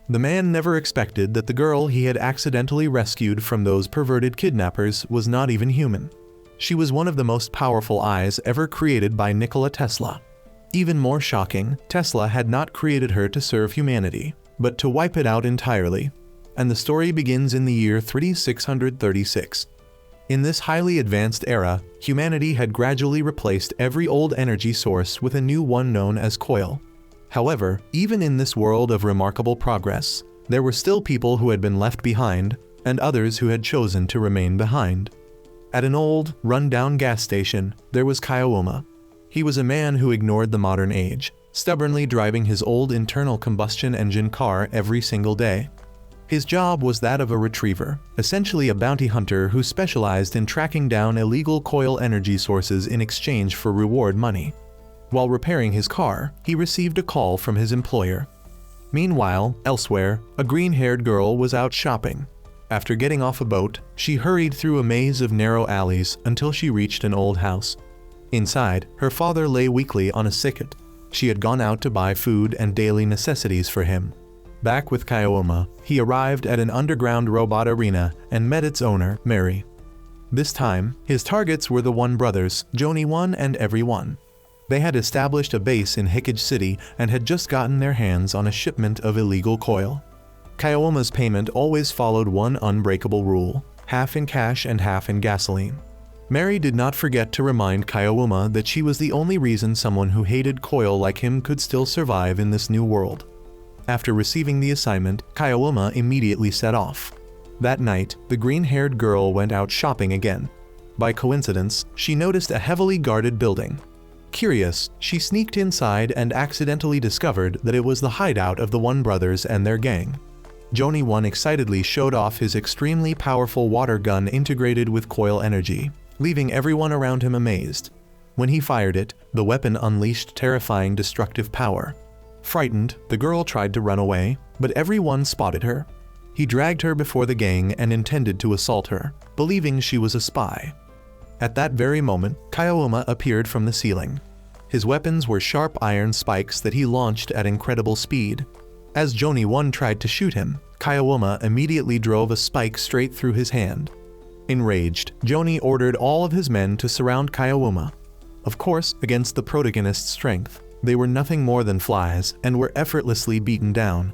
The man never expected that the girl he had accidentally rescued from those perverted kidnappers was not even human. She was one of the most powerful eyes ever created by Nikola Tesla. Even more shocking, Tesla had not created her to serve humanity, but to wipe it out entirely. And the story begins in the year 3636. In this highly advanced era, humanity had gradually replaced every old energy source with a new one known as coil. However, even in this world of remarkable progress, there were still people who had been left behind, and others who had chosen to remain behind. At an old, run-down gas station, there was Kaioma. He was a man who ignored the modern age, stubbornly driving his old internal combustion engine car every single day. His job was that of a retriever, essentially a bounty hunter who specialized in tracking down illegal coil energy sources in exchange for reward money. While repairing his car, he received a call from his employer. Meanwhile, elsewhere, a green-haired girl was out shopping. After getting off a boat, she hurried through a maze of narrow alleys until she reached an old house. Inside, her father lay weakly on a sicket. She had gone out to buy food and daily necessities for him. Back with Kaioma, he arrived at an underground robot arena and met its owner, Mary. This time, his targets were the One brothers, Joni One and Everyone. They had established a base in Hickage City and had just gotten their hands on a shipment of illegal coil. Kaioma's payment always followed one unbreakable rule: half in cash and half in gasoline. Mary did not forget to remind Kaioma that she was the only reason someone who hated coil like him could still survive in this new world. After receiving the assignment, Kaioma immediately set off. That night, the green-haired girl went out shopping again. By coincidence, she noticed a heavily guarded building. Curious, she sneaked inside and accidentally discovered that it was the hideout of the One brothers and their gang. Joni One excitedly showed off his extremely powerful water gun integrated with coil energy, leaving everyone around him amazed. When he fired it, the weapon unleashed terrifying destructive power. Frightened, the girl tried to run away, but Everyone spotted her. He dragged her before the gang and intended to assault her, believing she was a spy. At that very moment, Kaioma appeared from the ceiling. His weapons were sharp iron spikes that he launched at incredible speed. As Joni One tried to shoot him, Kaioma immediately drove a spike straight through his hand. Enraged, Joni ordered all of his men to surround Kaioma. Of course, against the protagonist's strength, they were nothing more than flies and were effortlessly beaten down.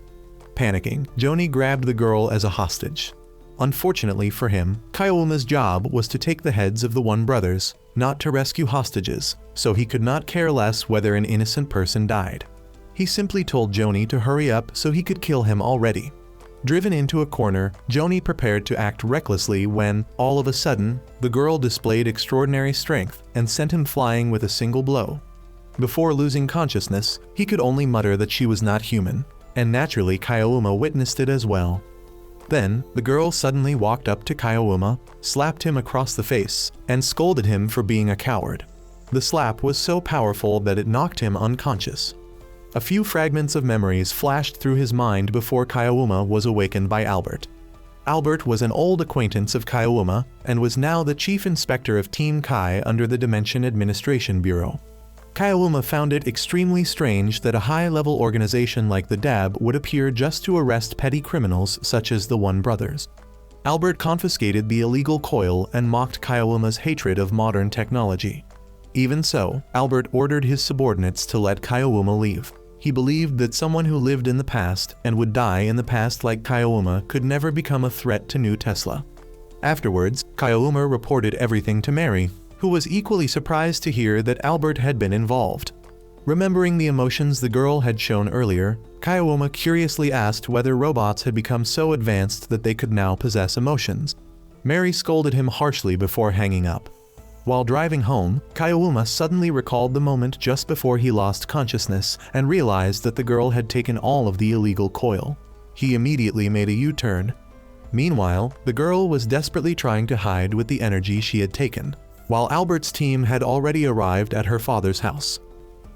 Panicking, Joni grabbed the girl as a hostage. Unfortunately for him, Kaioma's job was to take the heads of the One brothers, not to rescue hostages, so he could not care less whether an innocent person died. He simply told Joni to hurry up so he could kill him already. Driven into a corner, Joni prepared to act recklessly when, all of a sudden, the girl displayed extraordinary strength and sent him flying with a single blow. Before losing consciousness, he could only mutter that she was not human, and naturally Kaioma witnessed it as well. Then, the girl suddenly walked up to Kaioma, slapped him across the face, and scolded him for being a coward. The slap was so powerful that it knocked him unconscious. A few fragments of memories flashed through his mind before Kaioma was awakened by Albert. Albert was an old acquaintance of Kaioma and was now the chief inspector of Team Kai under the Dimension Administration Bureau. Kaioma found it extremely strange that a high-level organization like the DAB would appear just to arrest petty criminals such as the One brothers. Albert confiscated the illegal coil and mocked Kaioma's hatred of modern technology. Even so, Albert ordered his subordinates to let Kaioma leave. He believed that someone who lived in the past and would die in the past like Kaioma could never become a threat to New Tesla. Afterwards, Kaioma reported everything to Mary, who was equally surprised to hear that Albert had been involved. Remembering the emotions the girl had shown earlier, Kaioma curiously asked whether robots had become so advanced that they could now possess emotions. Mary scolded him harshly before hanging up. While driving home, Kaioma suddenly recalled the moment just before he lost consciousness and realized that the girl had taken all of the illegal coil. He immediately made a U-turn. Meanwhile, the girl was desperately trying to hide with the energy she had taken, while Albert's team had already arrived at her father's house.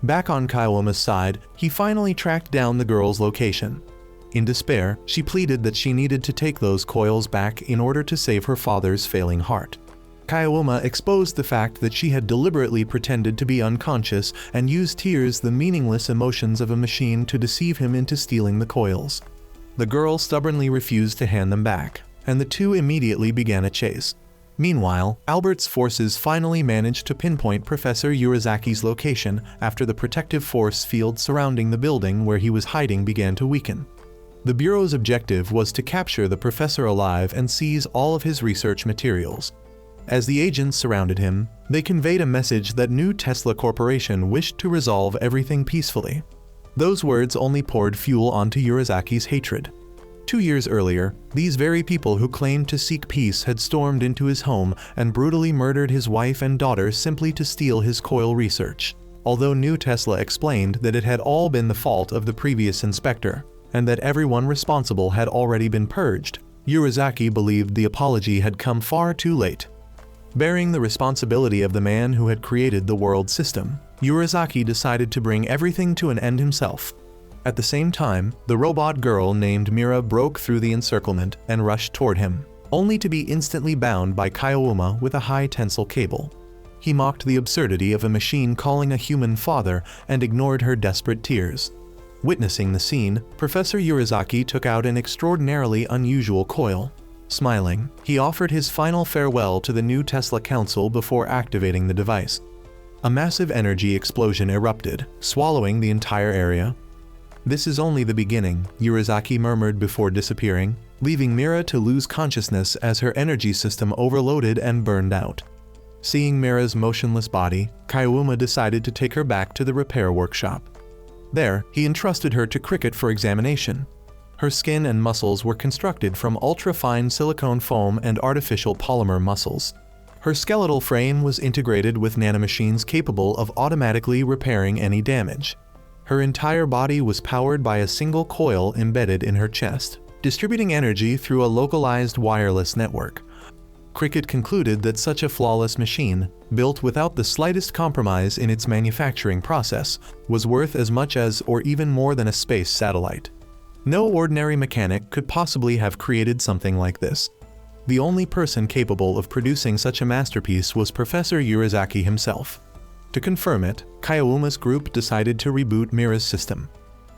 Back on Kaioma's side, he finally tracked down the girl's location. In despair, she pleaded that she needed to take those coils back in order to save her father's failing heart. Kaioma exposed the fact that she had deliberately pretended to be unconscious and used tears, the meaningless emotions of a machine, to deceive him into stealing the coils. the girl stubbornly refused to hand them back, and the two immediately began a chase. Meanwhile, Albert's forces finally managed to pinpoint Professor Urizaki's location after the protective force field surrounding the building where he was hiding began to weaken. The Bureau's objective was to capture the professor alive and seize all of his research materials. As the agents surrounded him, they conveyed a message that New Tesla Corporation wished to resolve everything peacefully. Those words only poured fuel onto Urizaki's hatred. 2 years earlier, these very people who claimed to seek peace had stormed into his home and brutally murdered his wife and daughter simply to steal his coil research. Although New Tesla explained that it had all been the fault of the previous inspector, and that everyone responsible had already been purged, Urizaki believed the apology had come far too late. Bearing the responsibility of the man who had created the world system, Urizaki decided to bring everything to an end himself. At the same time, the robot girl named Mira broke through the encirclement and rushed toward him, only to be instantly bound by Kyouma with a high tensile cable. He mocked the absurdity of a machine calling a human father and ignored her desperate tears. Witnessing the scene, Professor Urizaki took out an extraordinarily unusual coil. Smiling, he offered his final farewell to the New Tesla Council before activating the device. A massive energy explosion erupted, swallowing the entire area. "This is only the beginning," Urizaki murmured before disappearing, leaving Mira to lose consciousness as her energy system overloaded and burned out. Seeing Mira's motionless body, Kyouma decided to take her back to the repair workshop. There, he entrusted her to Cricket for examination. Her skin and muscles were constructed from ultra-fine silicone foam and artificial polymer muscles. Her skeletal frame was integrated with nanomachines capable of automatically repairing any damage. Her entire body was powered by a single coil embedded in her chest, distributing energy through a localized wireless network. Cricket concluded that such a flawless machine, built without the slightest compromise in its manufacturing process, was worth as much as or even more than a space satellite. No ordinary mechanic could possibly have created something like this. The only person capable of producing such a masterpiece was Professor Urizaki himself. To confirm it, Kyouma's group decided to reboot Mira's system.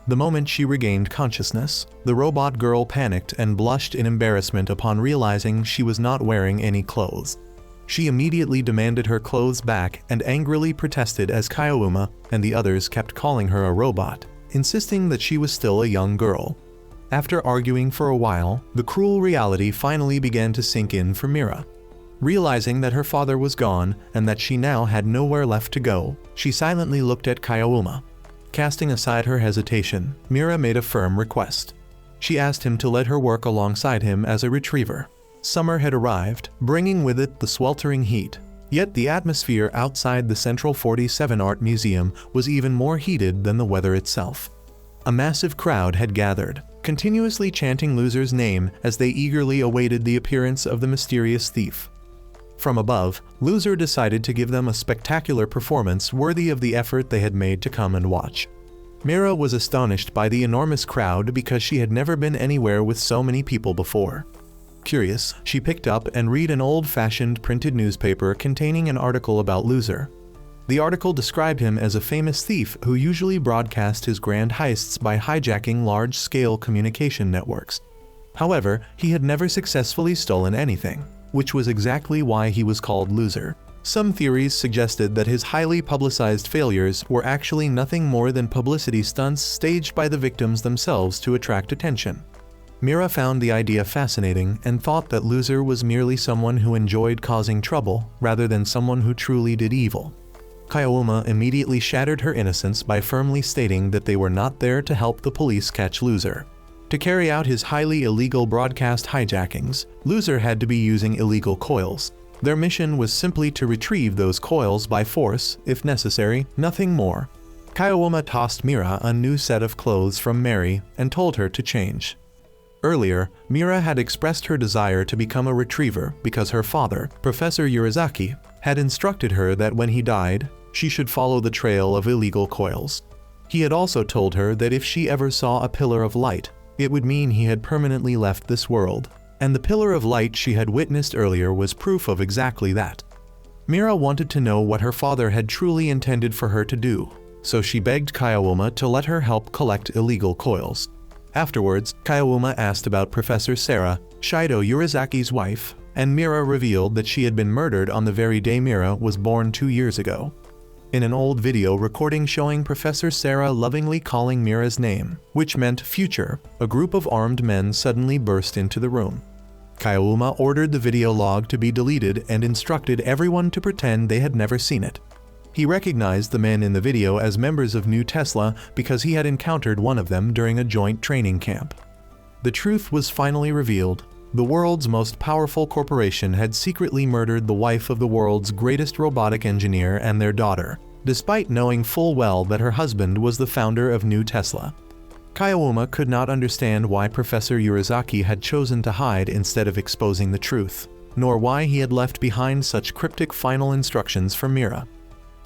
The moment she regained consciousness, the robot girl panicked and blushed in embarrassment upon realizing she was not wearing any clothes. She immediately demanded her clothes back and angrily protested as Kyouma and the others kept calling her a robot, insisting that she was still a young girl. After arguing for a while, the cruel reality finally began to sink in for Mira. Realizing that her father was gone and that she now had nowhere left to go, she silently looked at Kyouma. Casting aside her hesitation, Mira made a firm request. She asked him to let her work alongside him as a retriever. Summer had arrived, bringing with it the sweltering heat. Yet the atmosphere outside the Central 47 Art Museum was even more heated than the weather itself. A massive crowd had gathered, continuously chanting Loser's name as they eagerly awaited the appearance of the mysterious thief. From above, Loser decided to give them a spectacular performance worthy of the effort they had made to come and watch. Mira was astonished by the enormous crowd because she had never been anywhere with so many people before. Curious, she picked up and read an old-fashioned printed newspaper containing an article about Loser. The article described him as a famous thief who usually broadcast his grand heists by hijacking large-scale communication networks. However, he had never successfully stolen anything, which was exactly why he was called Loser. Some theories suggested that his highly publicized failures were actually nothing more than publicity stunts staged by the victims themselves to attract attention. Mira found the idea fascinating and thought that Loser was merely someone who enjoyed causing trouble rather than someone who truly did evil. Kyouma immediately shattered her innocence by firmly stating that they were not there to help the police catch Loser. To carry out his highly illegal broadcast hijackings, Loser had to be using illegal coils. Their mission was simply to retrieve those coils by force, if necessary, nothing more. Kyouma tossed Mira a new set of clothes from Mary and told her to change. Earlier, Mira had expressed her desire to become a retriever because her father, Professor Urizaki, had instructed her that when he died, she should follow the trail of illegal coils. He had also told her that if she ever saw a pillar of light, it would mean he had permanently left this world, and the pillar of light she had witnessed earlier was proof of exactly that. Mira wanted to know what her father had truly intended for her to do, so she begged Kyouma to let her help collect illegal coils. Afterwards, Kayawuma asked about Professor Sarah, Shido Urizaki's wife, and Mira revealed that she had been murdered on the very day Mira was born 2 years ago. In an old video recording showing Professor Sarah lovingly calling Mira's name, which meant future, a group of armed men suddenly burst into the room. Kayawuma ordered the video log to be deleted and instructed everyone to pretend they had never seen it. He recognized the men in the video as members of New Tesla because he had encountered one of them during a joint training camp. The truth was finally revealed. The world's most powerful corporation had secretly murdered the wife of the world's greatest robotic engineer and their daughter, despite knowing full well that her husband was the founder of New Tesla. Kayawuma could not understand why Professor Urizaki had chosen to hide instead of exposing the truth, nor why he had left behind such cryptic final instructions for Mira.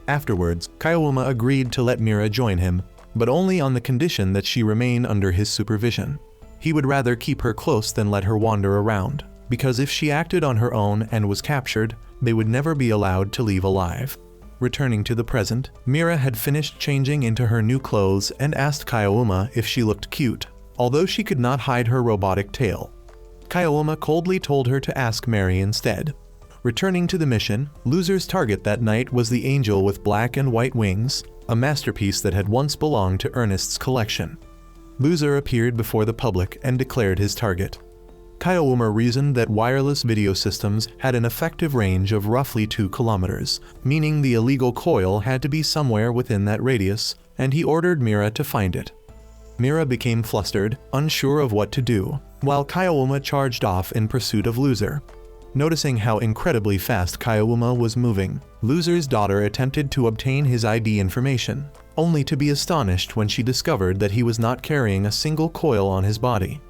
Afterwards, Kayawuma agreed to let Mira join him, but only on the condition that she remain under his supervision. He would rather keep her close than let her wander around, because if she acted on her own and was captured, they would never be allowed to leave alive. Returning to the present, Mira had finished changing into her new clothes and asked Kayawuma if she looked cute, although she could not hide her robotic tail. Kayawuma coldly told her to ask Mary instead. Returning to the mission, Loser's target that night was the angel with black and white wings, a masterpiece that had once belonged to Ernest's collection. Loser appeared before the public and declared his target. Kayawuma reasoned that wireless video systems had an effective range of roughly 2 kilometers, meaning the illegal coil had to be somewhere within that radius, and he ordered Mira to find it. Mira became flustered, unsure of what to do, while Kayawuma charged off in pursuit of Loser. Noticing how incredibly fast Kayawuma was moving, Loser's daughter attempted to obtain his ID information, only to be astonished when she discovered that he was not carrying a single coil on his body.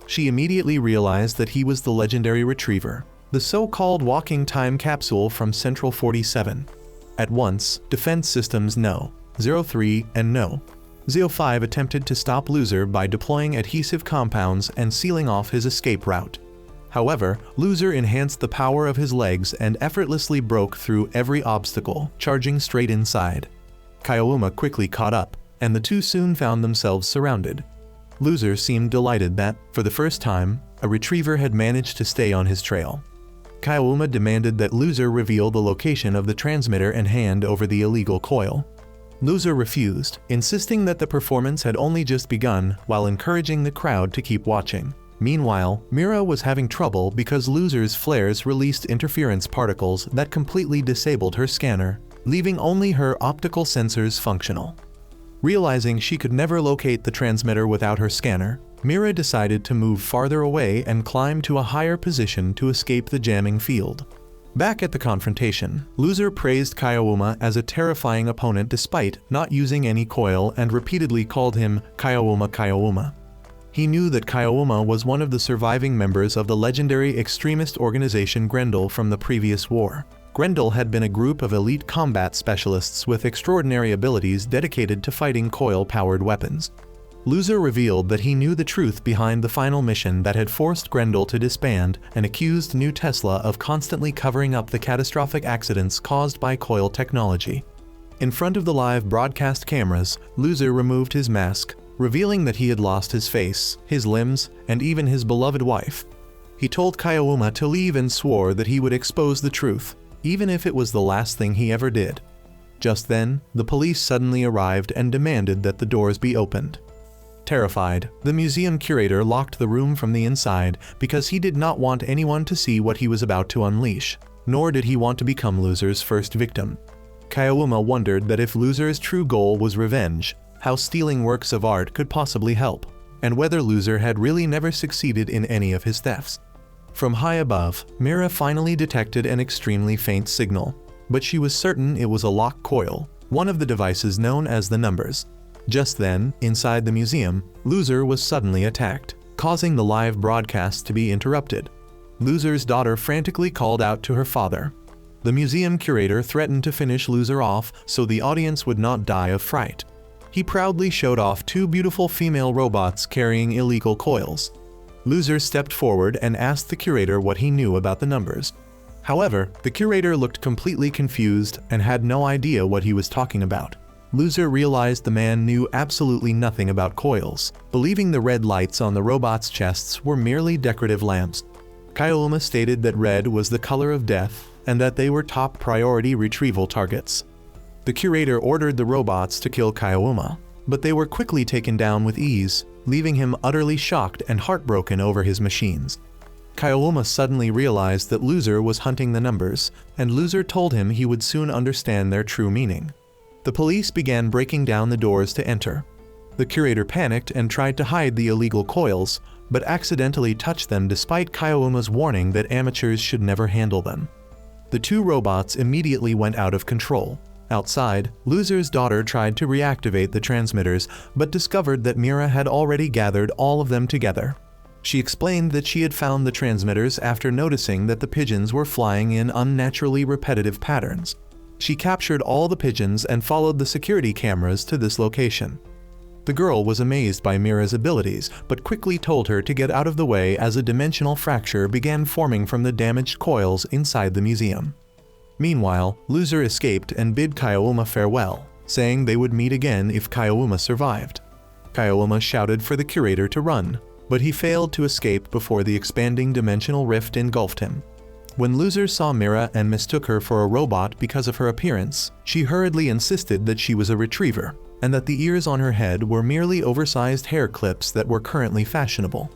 She immediately realized that he was the legendary retriever, the so-called walking time capsule from Central 47. At once, Defense Systems No. 03 and No. 05 attempted to stop Loser by deploying adhesive compounds and sealing off his escape route. However, Loser enhanced the power of his legs and effortlessly broke through every obstacle, charging straight inside. Kayawuma quickly caught up, and the two soon found themselves surrounded. Loser seemed delighted that, for the first time, a retriever had managed to stay on his trail. Kayawuma demanded that Loser reveal the location of the transmitter and hand over the illegal coil. Loser refused, insisting that the performance had only just begun while encouraging the crowd to keep watching. Meanwhile, Mira was having trouble because Loser's flares released interference particles that completely disabled her scanner, leaving only her optical sensors functional. Realizing she could never locate the transmitter without her scanner, Mira decided to move farther away and climb to a higher position to escape the jamming field. Back at the confrontation, Loser praised Kayawuma as a terrifying opponent despite not using any coil and repeatedly called him Kayawuma Kayawuma. He knew that Kayawuma was one of the surviving members of the legendary extremist organization Grendel from the previous war. Grendel had been a group of elite combat specialists with extraordinary abilities dedicated to fighting coil-powered weapons. Loser revealed that he knew the truth behind the final mission that had forced Grendel to disband and accused New Tesla of constantly covering up the catastrophic accidents caused by coil technology. In front of the live broadcast cameras, Loser removed his mask, revealing that he had lost his face, his limbs, and even his beloved wife. He told Kayawuma to leave and swore that he would expose the truth, even if it was the last thing he ever did. Just then, the police suddenly arrived and demanded that the doors be opened. Terrified, the museum curator locked the room from the inside because he did not want anyone to see what he was about to unleash, nor did he want to become Loser's first victim. Kayawuma wondered that if Loser's true goal was revenge, how stealing works of art could possibly help, and whether Loser had really never succeeded in any of his thefts. From high above, Mira finally detected an extremely faint signal, but she was certain it was a lock coil, one of the devices known as the numbers. Just then, inside the museum, Loser was suddenly attacked, causing the live broadcast to be interrupted. Loser's daughter frantically called out to her father. The museum curator threatened to finish Loser off so the audience would not die of fright. He proudly showed off 2 beautiful female robots carrying illegal coils. Loser stepped forward and asked the curator what he knew about the numbers. However, the curator looked completely confused and had no idea what he was talking about. Loser realized the man knew absolutely nothing about coils, believing the red lights on the robots' chests were merely decorative lamps. Kyouma stated that red was the color of death and that they were top priority retrieval targets. The curator ordered the robots to kill Kyouma, but they were quickly taken down with ease, leaving him utterly shocked and heartbroken over his machines. Kyouma suddenly realized that Loser was hunting the numbers, and Loser told him he would soon understand their true meaning. The police began breaking down the doors to enter. The curator panicked and tried to hide the illegal coils, but accidentally touched them despite Kyouma's warning that amateurs should never handle them. The two robots immediately went out of control. Outside, Loser's daughter tried to reactivate the transmitters, but discovered that Mira had already gathered all of them together. She explained that she had found the transmitters after noticing that the pigeons were flying in unnaturally repetitive patterns. She captured all the pigeons and followed the security cameras to this location. The girl was amazed by Mira's abilities, but quickly told her to get out of the way as a dimensional fracture began forming from the damaged coils inside the museum. Meanwhile, Loser escaped and bid Kyouma farewell, saying they would meet again if Kyouma survived. Kyouma shouted for the curator to run, but he failed to escape before the expanding dimensional rift engulfed him. When Loser saw Mira and mistook her for a robot because of her appearance, she hurriedly insisted that she was a retriever, and that the ears on her head were merely oversized hair clips that were currently fashionable.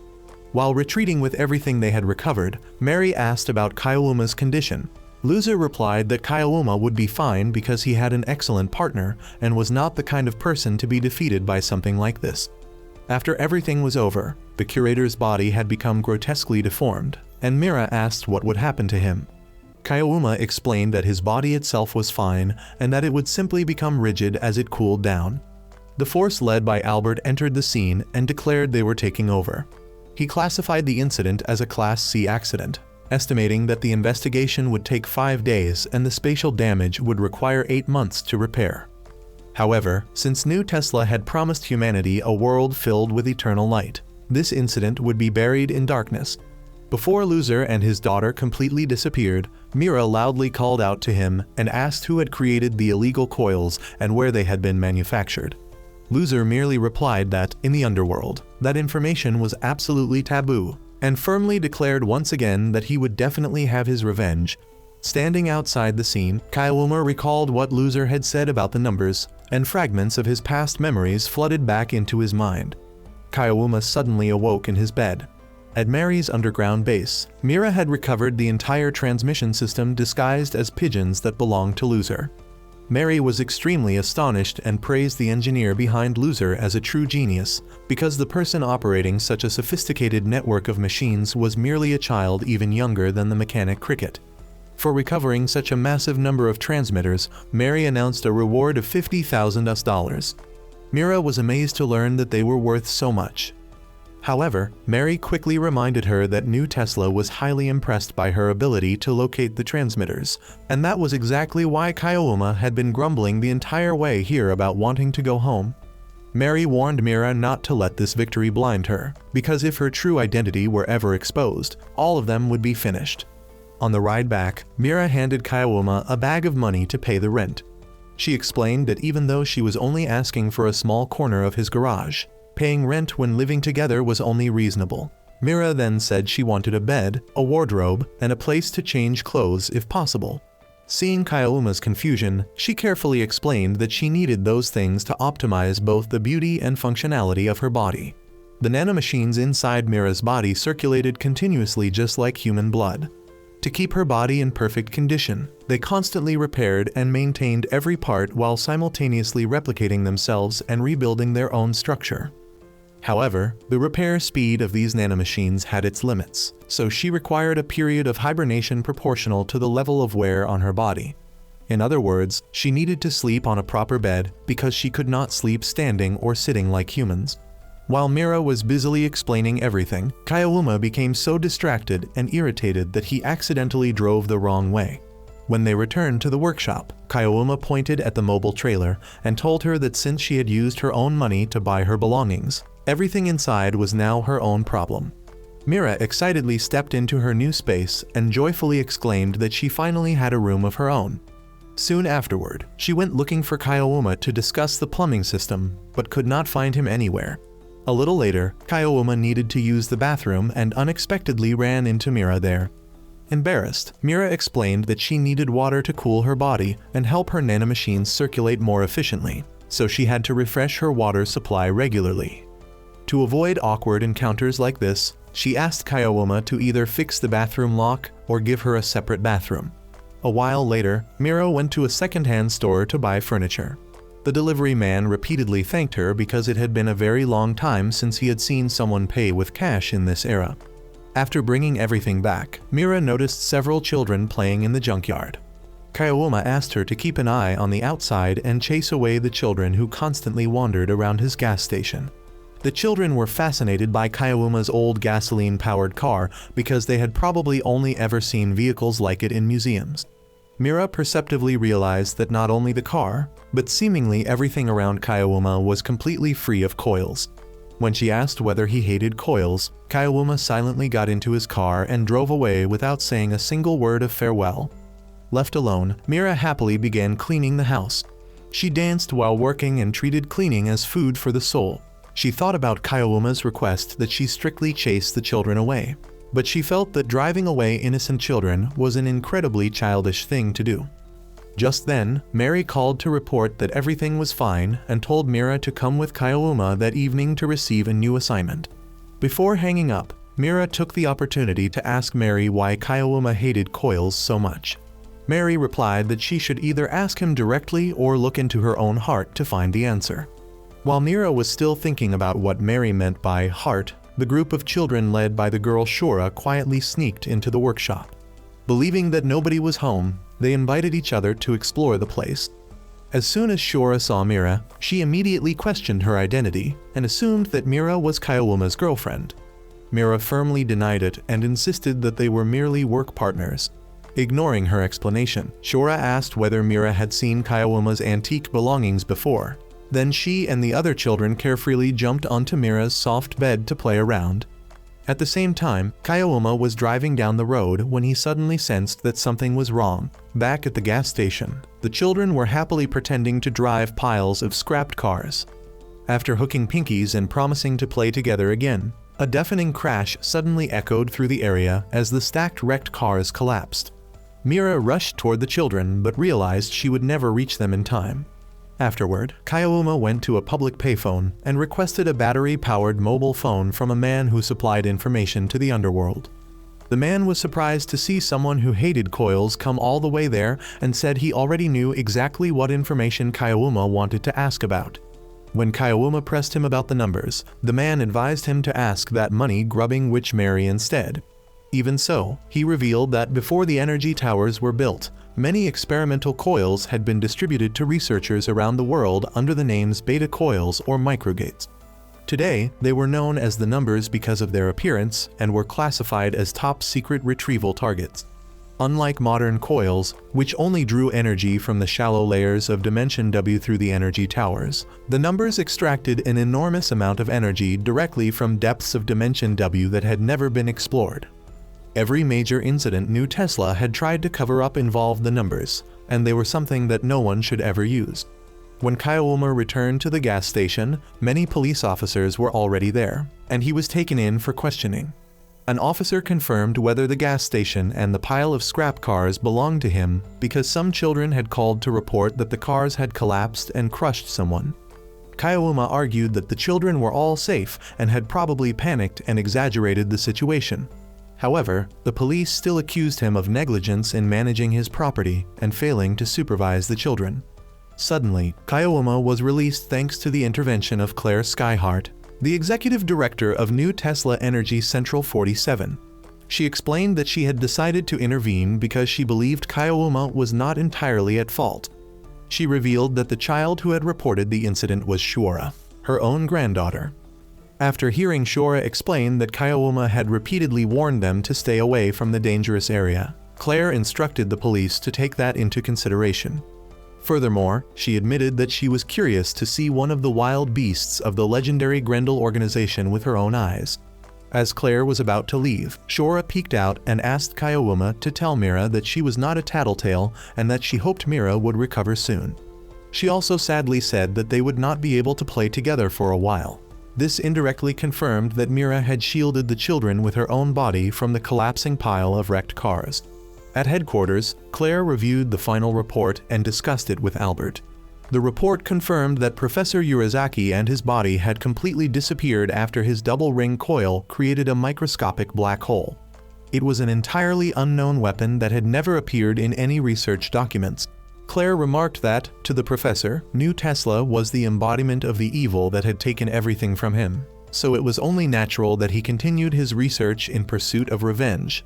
While retreating with everything they had recovered, Mary asked about Kyouma's condition. Loser replied that Kyouma would be fine because he had an excellent partner and was not the kind of person to be defeated by something like this. After everything was over, the curator's body had become grotesquely deformed, and Mira asked what would happen to him. Kyouma explained that his body itself was fine and that it would simply become rigid as it cooled down. The force led by Albert entered the scene and declared they were taking over. He classified the incident as a Class C accident, estimating that the investigation would take 5 days and the spatial damage would require 8 months to repair. However, since New Tesla had promised humanity a world filled with eternal light, this incident would be buried in darkness. Before Loser and his daughter completely disappeared, Mira loudly called out to him and asked who had created the illegal coils and where they had been manufactured. Loser merely replied that, in the underworld, that information was absolutely taboo, and firmly declared once again that he would definitely have his revenge. Standing outside the scene, Kyouma recalled what Loser had said about the numbers, and fragments of his past memories flooded back into his mind. Kyouma suddenly awoke in his bed. At Mary's underground base, Mira had recovered the entire transmission system disguised as pigeons that belonged to Loser. Mary was extremely astonished and praised the engineer behind Loser as a true genius, because the person operating such a sophisticated network of machines was merely a child even younger than the mechanic Cricket. For recovering such a massive number of transmitters, Mary announced a reward of $50,000. Mira was amazed to learn that they were worth so much. However, Mary quickly reminded her that New Tesla was highly impressed by her ability to locate the transmitters, and that was exactly why Kyouma had been grumbling the entire way here about wanting to go home. Mary warned Mira not to let this victory blind her, because if her true identity were ever exposed, all of them would be finished. On the ride back, Mira handed Kyouma a bag of money to pay the rent. She explained that even though she was only asking for a small corner of his garage, paying rent when living together was only reasonable. Mira then said she wanted a bed, a wardrobe, and a place to change clothes if possible. Seeing Kyouma's confusion, she carefully explained that she needed those things to optimize both the beauty and functionality of her body. The nanomachines inside Mira's body circulated continuously just like human blood. To keep her body in perfect condition, they constantly repaired and maintained every part while simultaneously replicating themselves and rebuilding their own structure. However, the repair speed of these nanomachines had its limits, so she required a period of hibernation proportional to the level of wear on her body. In other words, she needed to sleep on a proper bed because she could not sleep standing or sitting like humans. While Mira was busily explaining everything, Kyouma became so distracted and irritated that he accidentally drove the wrong way. When they returned to the workshop, Kyouma pointed at the mobile trailer and told her that since she had used her own money to buy her belongings, everything inside was now her own problem. Mira excitedly stepped into her new space and joyfully exclaimed that she finally had a room of her own. Soon afterward, she went looking for Kaiowama to discuss the plumbing system, but could not find him anywhere. A little later, Kaiowama needed to use the bathroom and unexpectedly ran into Mira there. Embarrassed, Mira explained that she needed water to cool her body and help her nanomachines circulate more efficiently, so she had to refresh her water supply regularly. To avoid awkward encounters like this, she asked Kaiowama to either fix the bathroom lock or give her a separate bathroom. A while later, Mira went to a second-hand store to buy furniture. The delivery man repeatedly thanked her because it had been a very long time since he had seen someone pay with cash in this era. After bringing everything back, Mira noticed several children playing in the junkyard. Kaiowama asked her to keep an eye on the outside and chase away the children who constantly wandered around his gas station. The children were fascinated by Kaiowama's old gasoline-powered car because they had probably only ever seen vehicles like it in museums. Mira perceptively realized that not only the car, but seemingly everything around Kaiowama was completely free of coils. When she asked whether he hated coils, Kaiowama silently got into his car and drove away without saying a single word of farewell. Left alone, Mira happily began cleaning the house. She danced while working and treated cleaning as food for the soul. She thought about Kaiowama's request that she strictly chase the children away, but she felt that driving away innocent children was an incredibly childish thing to do. Just then, Mary called to report that everything was fine and told Mira to come with Kaiowama that evening to receive a new assignment. Before hanging up, Mira took the opportunity to ask Mary why Kaiowama hated coils so much. Mary replied that she should either ask him directly or look into her own heart to find the answer. While Mira was still thinking about what Mary meant by heart, the group of children led by the girl Shura quietly sneaked into the workshop. Believing that nobody was home, they invited each other to explore the place. As soon as Shura saw Mira, she immediately questioned her identity and assumed that Mira was Kaiowama's girlfriend. Mira firmly denied it and insisted that they were merely work partners. Ignoring her explanation, Shura asked whether Mira had seen Kaiowama's antique belongings before. Then she and the other children carefree jumped onto Mira's soft bed to play around. At the same time, Kaiowama was driving down the road when he suddenly sensed that something was wrong. Back at the gas station, the children were happily pretending to drive piles of scrapped cars. After hooking pinkies and promising to play together again, a deafening crash suddenly echoed through the area as the stacked wrecked cars collapsed. Mira rushed toward the children but realized she would never reach them in time. Afterward, Kaiowama went to a public payphone and requested a battery-powered mobile phone from a man who supplied information to the underworld. The man was surprised to see someone who hated coils come all the way there and said he already knew exactly what information Kaiowama wanted to ask about. When Kaiowama pressed him about the numbers, the man advised him to ask that money-grubbing witch Mary instead. Even so, he revealed that before the energy towers were built, many experimental coils had been distributed to researchers around the world under the names beta coils or microgates. Today, they were known as the numbers because of their appearance and were classified as top-secret retrieval targets. Unlike modern coils, which only drew energy from the shallow layers of Dimension W through the energy towers, the numbers extracted an enormous amount of energy directly from depths of Dimension W that had never been explored. Every major incident New Tesla had tried to cover up involved the numbers, and they were something that no one should ever use. When Kaiowama returned to the gas station, many police officers were already there, and he was taken in for questioning. An officer confirmed whether the gas station and the pile of scrap cars belonged to him because some children had called to report that the cars had collapsed and crushed someone. Kaiowama argued that the children were all safe and had probably panicked and exaggerated the situation. However, the police still accused him of negligence in managing his property and failing to supervise the children. Suddenly, Kaiowama was released thanks to the intervention of Claire Skyhart, the executive director of New Tesla Energy Central 47. She explained that she had decided to intervene because she believed Kaiowama was not entirely at fault. She revealed that the child who had reported the incident was Shura, her own granddaughter. After hearing Shura explain that Kaiowama had repeatedly warned them to stay away from the dangerous area, Claire instructed the police to take that into consideration. Furthermore, she admitted that she was curious to see one of the wild beasts of the legendary Grendel organization with her own eyes. As Claire was about to leave, Shora peeked out and asked Kayawuma to tell Mira that she was not a tattletale and that she hoped Mira would recover soon. She also sadly said that they would not be able to play together for a while. This indirectly confirmed that Mira had shielded the children with her own body from the collapsing pile of wrecked cars. At headquarters, Claire reviewed the final report and discussed it with Albert. The report confirmed that Professor Urizaki and his body had completely disappeared after his double-ring coil created a microscopic black hole. It was an entirely unknown weapon that had never appeared in any research documents. Claire remarked that, to the professor, New Tesla was the embodiment of the evil that had taken everything from him, so it was only natural that he continued his research in pursuit of revenge.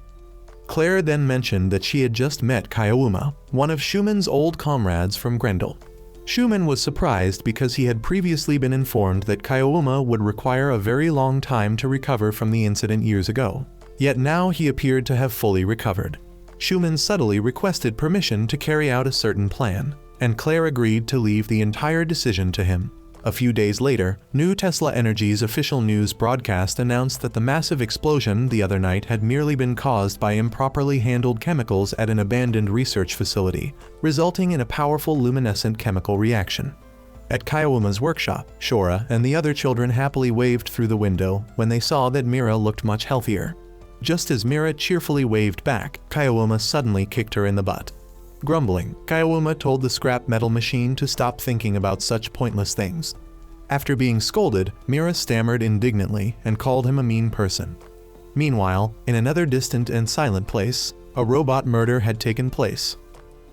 Claire then mentioned that she had just met Kayawuma, one of Schumann's old comrades from Grendel. Schumann was surprised because he had previously been informed that Kayawuma would require a very long time to recover from the incident years ago. Yet now he appeared to have fully recovered. Schumann subtly requested permission to carry out a certain plan, and Claire agreed to leave the entire decision to him. A few days later, New Tesla Energy's official news broadcast announced that the massive explosion the other night had merely been caused by improperly handled chemicals at an abandoned research facility, resulting in a powerful luminescent chemical reaction. At Kayawuma's workshop, Shora and the other children happily waved through the window when they saw that Mira looked much healthier. Just as Mira cheerfully waved back, Kayawuma suddenly kicked her in the butt. Grumbling, Kayawuma told the scrap metal machine to stop thinking about such pointless things. After being scolded, Mira stammered indignantly and called him a mean person. Meanwhile, in another distant and silent place, a robot murder had taken place.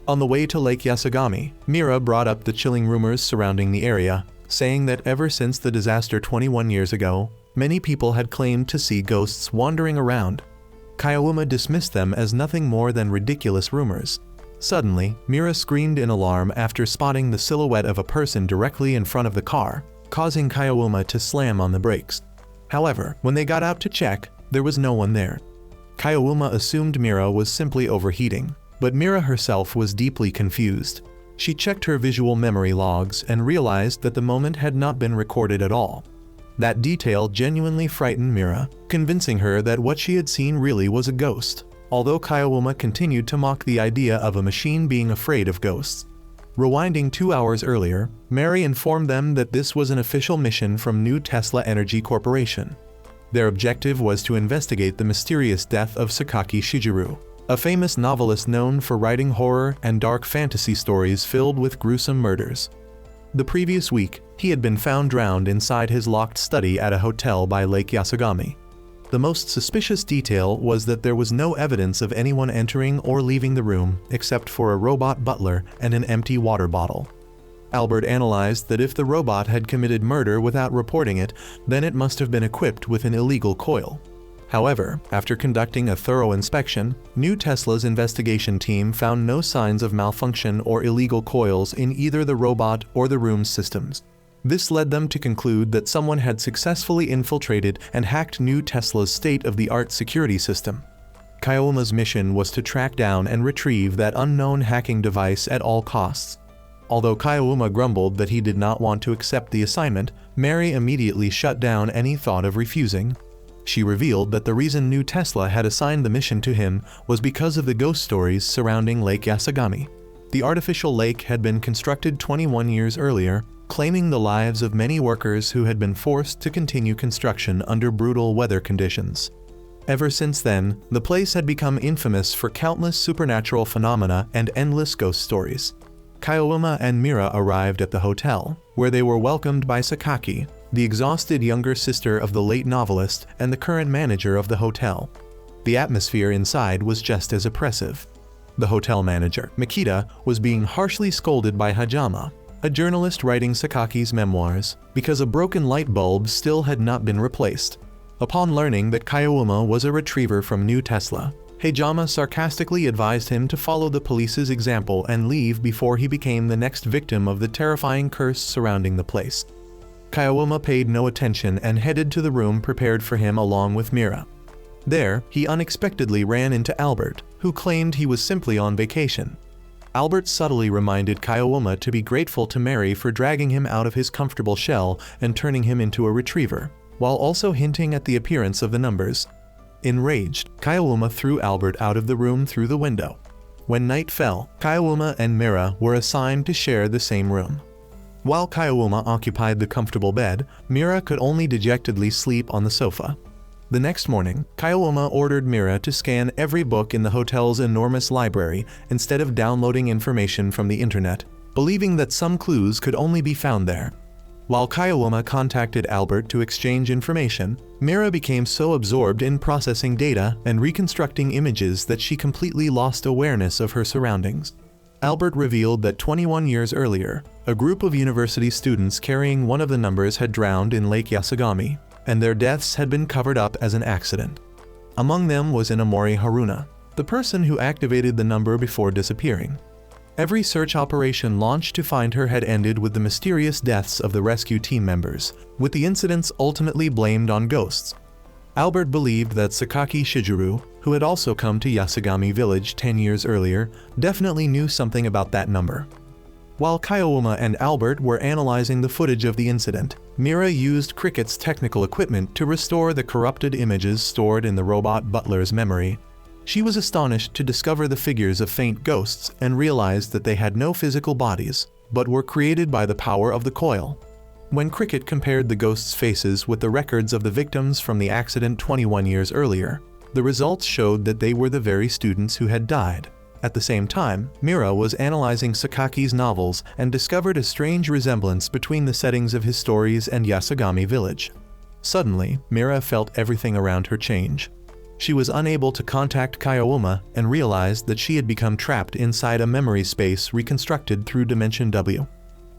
On the way to Lake Yasugami, Mira brought up the chilling rumors surrounding the area, saying that ever since the disaster 21 years ago, many people had claimed to see ghosts wandering around. Kayawuma dismissed them as nothing more than ridiculous rumors. Suddenly, Mira screamed in alarm after spotting the silhouette of a person directly in front of the car, causing Kayawuma to slam on the brakes. However, when they got out to check, there was no one there. Kayawuma assumed Mira was simply overheating, but Mira herself was deeply confused. She checked her visual memory logs and realized that the moment had not been recorded at all. That detail genuinely frightened Mira, convincing her that what she had seen really was a ghost, although Kayawuma continued to mock the idea of a machine being afraid of ghosts. Rewinding 2 hours earlier, Mary informed them that this was an official mission from New Tesla Energy Corporation. Their objective was to investigate the mysterious death of Sakaki Shigeru, a famous novelist known for writing horror and dark fantasy stories filled with gruesome murders. The previous week, he had been found drowned inside his locked study at a hotel by Lake Yasugami. The most suspicious detail was that there was no evidence of anyone entering or leaving the room except for a robot butler and an empty water bottle. Albert analyzed that if the robot had committed murder without reporting it, then it must have been equipped with an illegal coil. However, after conducting a thorough inspection, New Tesla's investigation team found no signs of malfunction or illegal coils in either the robot or the room's systems. This led them to conclude that someone had successfully infiltrated and hacked New Tesla's state-of-the-art security system. Kayawuma's mission was to track down and retrieve that unknown hacking device at all costs. Although Kayawuma grumbled that he did not want to accept the assignment, Mary immediately shut down any thought of refusing. She revealed that the reason New Tesla had assigned the mission to him was because of the ghost stories surrounding Lake Yasugami. The artificial lake had been constructed 21 years earlier, claiming the lives of many workers who had been forced to continue construction under brutal weather conditions. Ever since then, the place had become infamous for countless supernatural phenomena and endless ghost stories. Kayawuma and Mira arrived at the hotel, where they were welcomed by Sakaki, the exhausted younger sister of the late novelist and the current manager of the hotel. The atmosphere inside was just as oppressive. The hotel manager, Makita, was being harshly scolded by Hajama, a journalist writing Sakaki's memoirs, because a broken light bulb still had not been replaced. Upon learning that Kayawuma was a retriever from New Tesla, Hajama sarcastically advised him to follow the police's example and leave before he became the next victim of the terrifying curse surrounding the place. Kayawuma paid no attention and headed to the room prepared for him along with Mira. There, he unexpectedly ran into Albert, who claimed he was simply on vacation. Albert subtly reminded Kayawuma to be grateful to Mary for dragging him out of his comfortable shell and turning him into a retriever, while also hinting at the appearance of the numbers. Enraged, Kaioma threw Albert out of the room through the window. When night fell, Kaioma and Mira were assigned to share the same room. While Kaioma occupied the comfortable bed, Mira could only dejectedly sleep on the sofa. The next morning, Kaioma ordered Mira to scan every book in the hotel's enormous library instead of downloading information from the internet, believing that some clues could only be found there. While Kaioma contacted Albert to exchange information, Mira became so absorbed in processing data and reconstructing images that she completely lost awareness of her surroundings. Albert revealed that 21 years earlier, a group of university students carrying one of the numbers had drowned in Lake Yasugami, and their deaths had been covered up as an accident. Among them was Inamori Haruna, the person who activated the number before disappearing. Every search operation launched to find her had ended with the mysterious deaths of the rescue team members, with the incidents ultimately blamed on ghosts. Albert believed that Sakaki Shijuru, who had also come to Yasugami village 10 years earlier, definitely knew something about that number. While Kaioma and Albert were analyzing the footage of the incident, Mira used Cricket's technical equipment to restore the corrupted images stored in the robot butler's memory. She was astonished to discover the figures of faint ghosts and realized that they had no physical bodies, but were created by the power of the coil. When Cricket compared the ghosts' faces with the records of the victims from the accident 21 years earlier, the results showed that they were the very students who had died. At the same time, Mira was analyzing Sakaki's novels and discovered a strange resemblance between the settings of his stories and Yasugami village. Suddenly, Mira felt everything around her change. She was unable to contact Kaioma and realized that she had become trapped inside a memory space reconstructed through Dimension W.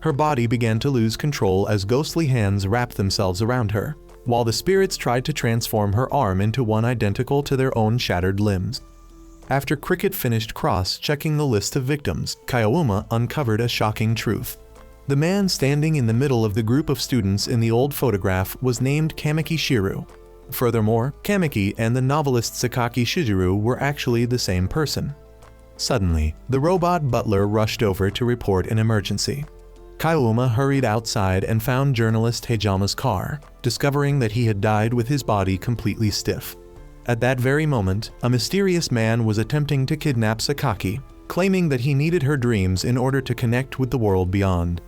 Her body began to lose control as ghostly hands wrapped themselves around her, while the spirits tried to transform her arm into one identical to their own shattered limbs. After Cricket finished cross-checking the list of victims, Kaioma uncovered a shocking truth. The man standing in the middle of the group of students in the old photograph was named Kamiki Shiru. Furthermore, Kamiki and the novelist Sakaki Shijuru were actually the same person. Suddenly, the robot butler rushed over to report an emergency. Kaioma hurried outside and found journalist Heijama's car, discovering that he had died with his body completely stiff. At that very moment, a mysterious man was attempting to kidnap Sakaki, claiming that he needed her dreams in order to connect with the world beyond.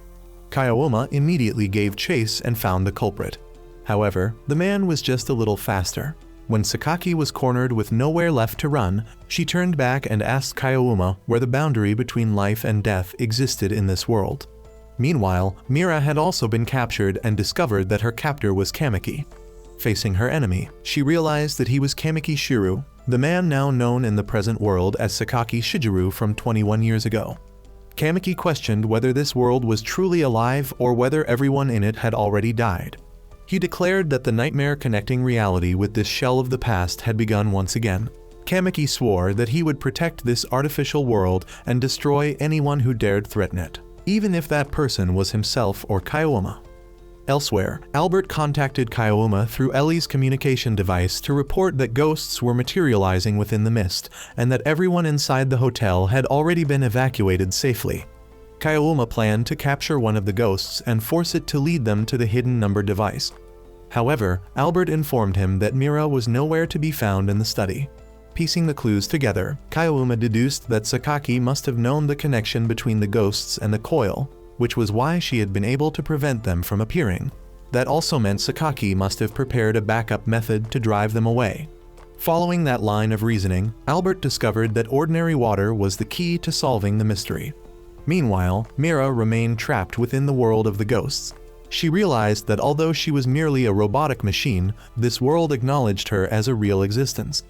Kaioma immediately gave chase and found the culprit. However, the man was just a little faster. When Sakaki was cornered with nowhere left to run, she turned back and asked Kaioma where the boundary between life and death existed in this world. Meanwhile, Mira had also been captured and discovered that her captor was Kamiki. Facing her enemy, she realized that he was Kamiki Shiru, the man now known in the present world as Sakaki Shijuru from 21 years ago. Kamiki questioned whether this world was truly alive or whether everyone in it had already died. He declared that the nightmare connecting reality with this shell of the past had begun once again. Kamiki swore that he would protect this artificial world and destroy anyone who dared threaten it, even if that person was himself or Kaioma. Elsewhere, Albert contacted Kaioma through Ellie's communication device to report that ghosts were materializing within the mist and that everyone inside the hotel had already been evacuated safely. Kaioma planned to capture one of the ghosts and force it to lead them to the hidden number device. However, Albert informed him that Mira was nowhere to be found in the study. Piecing the clues together, Kaioma deduced that Sakaki must have known the connection between the ghosts and the coil, which was why she had been able to prevent them from appearing. That also meant Sakaki must have prepared a backup method to drive them away. Following that line of reasoning, Albert discovered that ordinary water was the key to solving the mystery. Meanwhile, Mira remained trapped within the world of the ghosts. She realized that although she was merely a robotic machine, this world acknowledged her as a real existence.